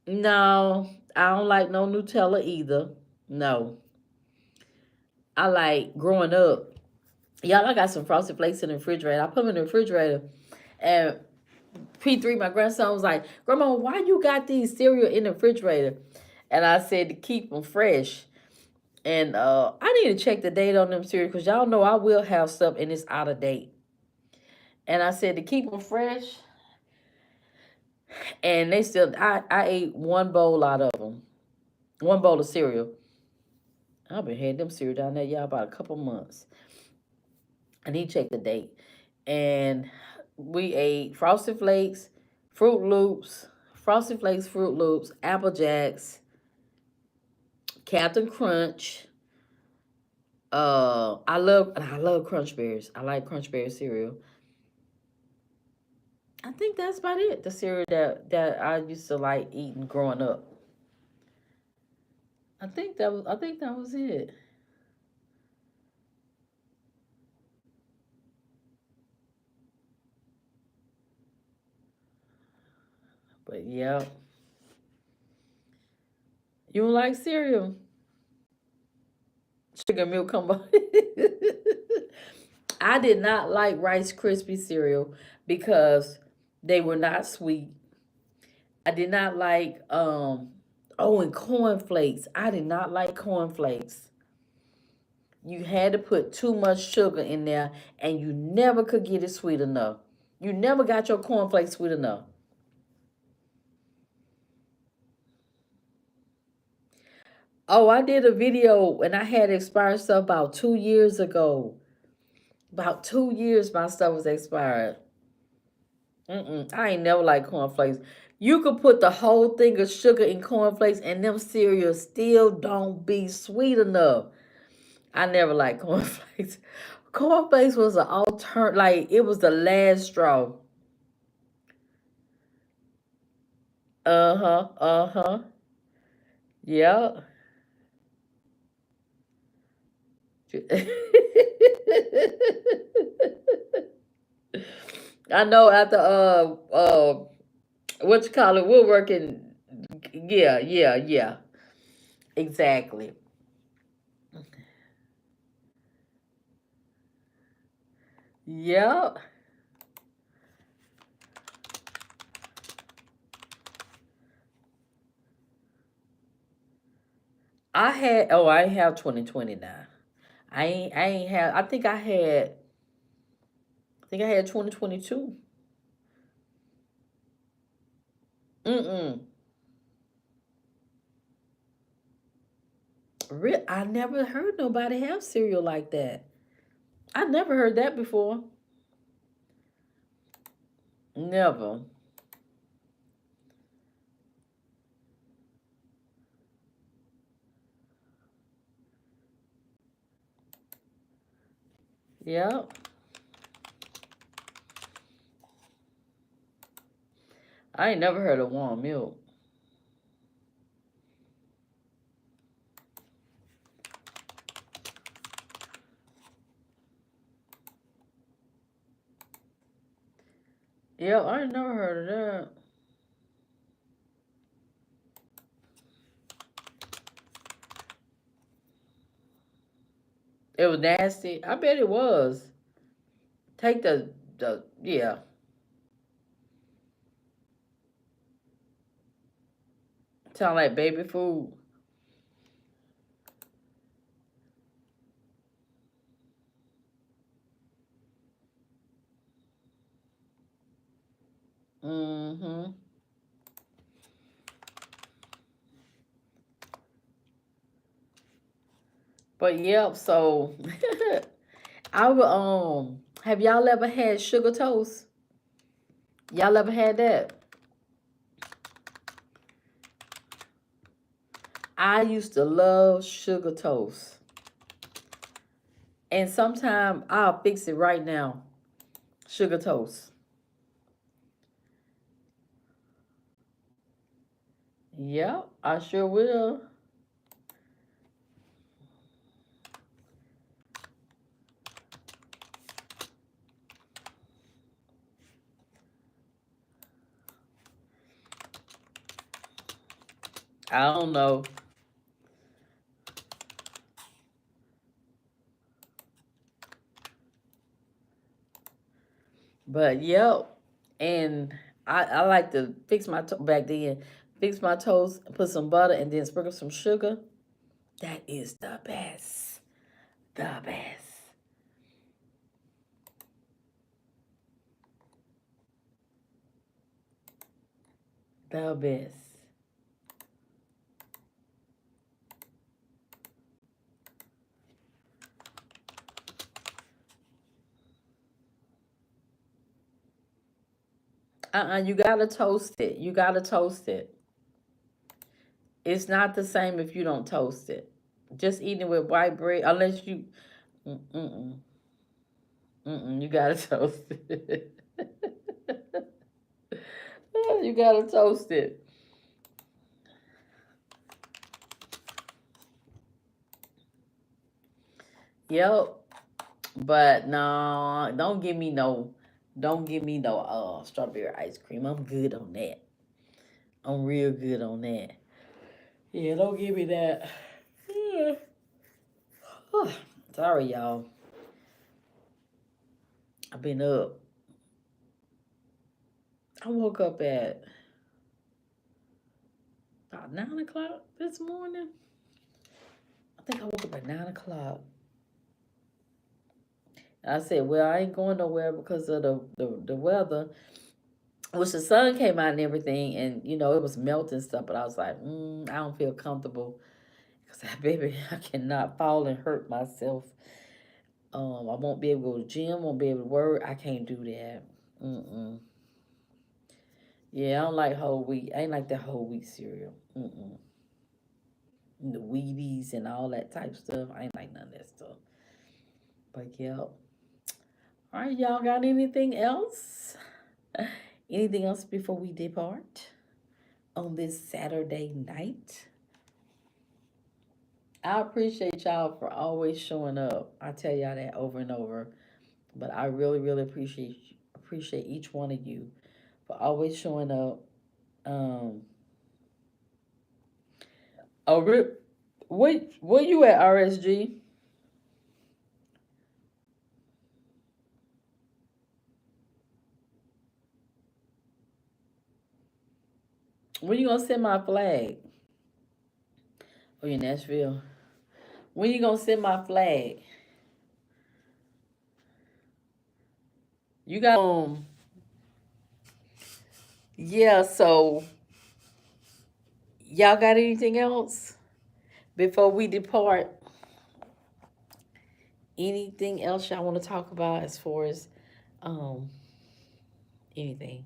No, I don't like no Nutella either. No, I like growing up. Y'all, I got some frosted flakes in the refrigerator. I put them in the refrigerator, and P3, my grandson, was like, "Grandma, why you got these cereal in the refrigerator?" And I said to keep them fresh. And I need to check the date on them cereal because y'all know I will have stuff and it's out of date. And I said to keep them fresh, and they still. I ate one bowl out of them, one bowl of cereal. I've been having them cereal down there, y'all, about a couple months. And he checked the date, and we ate Frosted Flakes, Fruit Loops, Frosted Flakes, Fruit Loops, Apple Jacks, Captain Crunch. I love Crunch Berries. I like Crunch Berry cereal. I think that's about it. The cereal that I used to like eating growing up. I think that was it. But yeah, you don't like cereal? Sugar milk combo. I did not like Rice Krispie cereal because they were not sweet. I did not like and corn flakes. I did not like corn flakes. You had to put too much sugar in there and you never could get it sweet enough. You never got your cornflakes sweet enough. Oh, I did a video and I had expired stuff about 2 years ago. About 2 years my stuff was expired. I ain't never like cornflakes. You could put the whole thing of sugar in cornflakes and them cereals still don't be sweet enough. I never liked cornflakes. Cornflakes was an alternate, like it was the last straw. Uh-huh, uh-huh. Yeah. I know after what you call it, woodworking. Yeah, yeah, yeah. Exactly. Yep. I ain't have 2020 now. I ain't have I think I had 2022. Mm-mm. I never heard nobody have cereal like that. I never heard that before. Never. Yep. I ain't never heard of warm milk. Yep, I ain't never heard of that. It was nasty. I bet it was. Take the yeah. Sound like baby food. Mm-hmm. But yep, so I would have y'all ever had sugar toast? Y'all ever had that? I used to love sugar toast. And sometime I'll fix it right now. Sugar toast. Yep, I sure will. I don't know. But yep. And I like to fix my back then. Fix my toast, put some butter, and then sprinkle some sugar. That is the best. The best. The best. You gotta toast it. You gotta toast it. It's not the same if you don't toast it. Just eating it with white bread, unless you, mm-mm, you gotta toast it. You gotta toast it. Yep. But no, don't give me no strawberry ice cream. I'm good on that. I'm real good on that. Yeah, don't give me that. Sorry, y'all. I've been up. I woke up at about 9 o'clock this morning. I think I woke up at 9 o'clock. And I said, well, I ain't going nowhere because of the weather. Which the sun came out and everything, and it was melting stuff. But I was like, I don't feel comfortable because baby, I cannot fall and hurt myself. I won't be able to go to the gym. Won't be able to work. I can't do that. Mm-mm. Yeah, I don't like whole wheat. I ain't like that whole wheat cereal. Mm-mm. The Wheaties and all that type stuff. I ain't like none of that stuff. But yeah. All right, y'all got anything else? Anything else before we depart on this Saturday night? I appreciate y'all for always showing up. I tell y'all that over and over. But I really, really appreciate each one of you for always showing up. Um, oh, where you at, RSG? When you gonna send my flag? Oh, you in Nashville. When you gonna send my flag? You got yeah. So y'all got anything else before we depart? Anything else y'all want to talk about as far as um anything?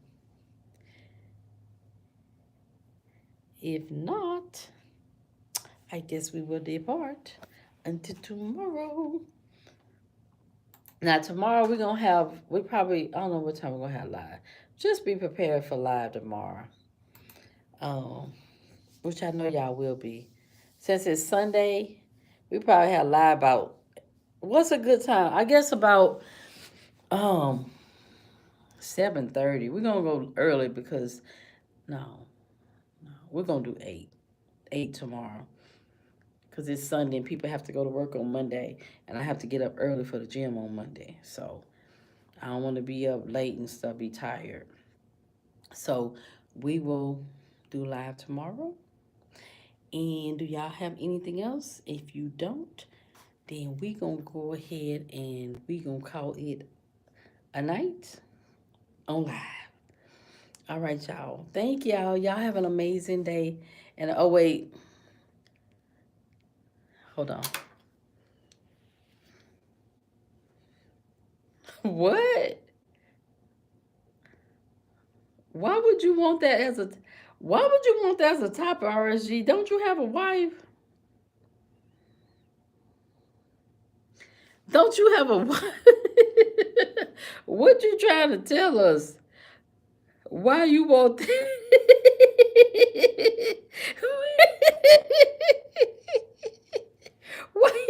If not, I guess we will depart until tomorrow. Now tomorrow we probably I don't know what time we're gonna have live. Just be prepared for live tomorrow. Um, which I know y'all will be. Since it's Sunday, we probably have live about what's a good time? I guess about um 7:30. We're gonna go early because no, we're gonna do 8 tomorrow. Because it's Sunday and people have to go to work on Monday, and I have to get up early for the gym on Monday. So I don't want to be up late and stuff, be tired. So we will do live tomorrow. And do y'all have anything else? If you don't, then we gonna go ahead and we gonna call it a night on live. All right, y'all. Thank y'all. Y'all have an amazing day. And oh wait, hold on. What? Why would you want that as a why would you want that as a top RSG? Don't you have a wife? Don't you have a wife? What you trying to tell us? Why you want that? Why,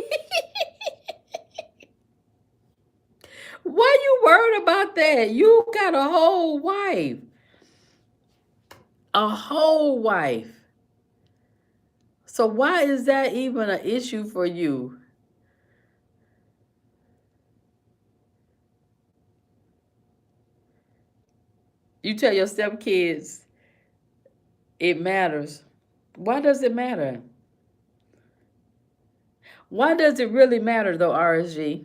why you worried about that? You got a whole wife. A whole wife. So why is that even an issue for you? You tell your stepkids it matters. Why does it matter? Why does it really matter though, RSG?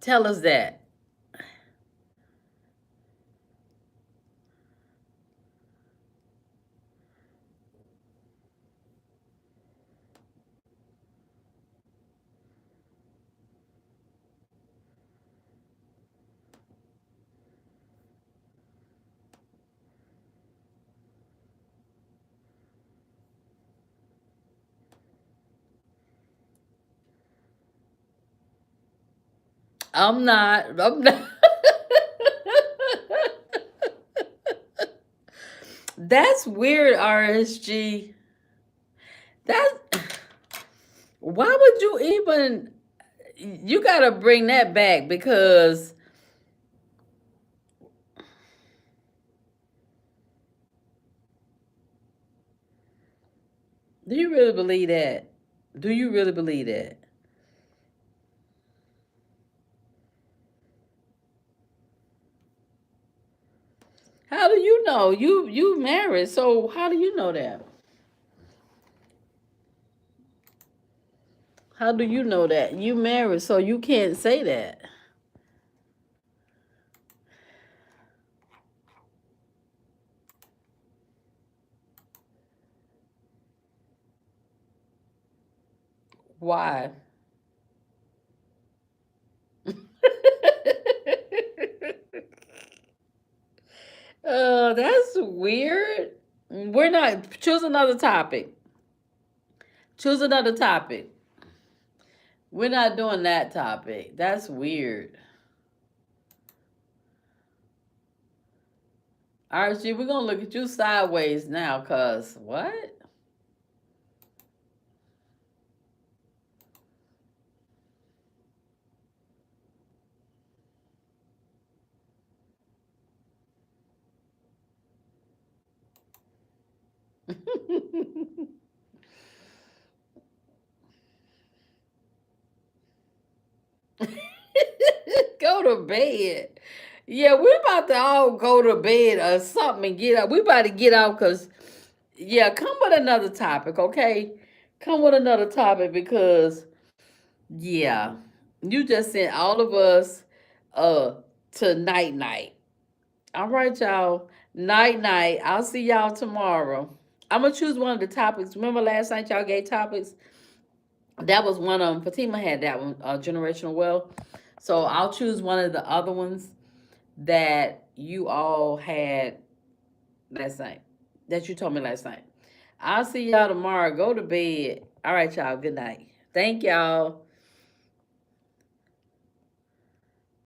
Tell us that. I'm not. I'm not. That's weird, RSG. That why would you even you gotta bring that back because do you really believe that? Do you really believe that? How do you know? You married, so how do you know that? How do you know that? You married, so you can't say that. Why? That's weird. We're not choose another topic. Choose another topic. We're not doing that topic. That's weird. RSG, we're gonna look at you sideways now, cause what? Go to bed. Yeah, we about to all go to bed or something and get up. We about to get out because yeah, come with another topic, okay? Come with another topic because yeah, you just sent all of us uh to night night. All right, y'all. Night night. I'll see y'all tomorrow. I'm gonna choose one of the topics. Remember last night y'all gave topics? That was one of them. Fatima had that one, generational wealth. So I'll choose one of the other ones that you all had last night. That you told me last night. I'll see y'all tomorrow. Go to bed. All right, y'all. Good night. Thank y'all.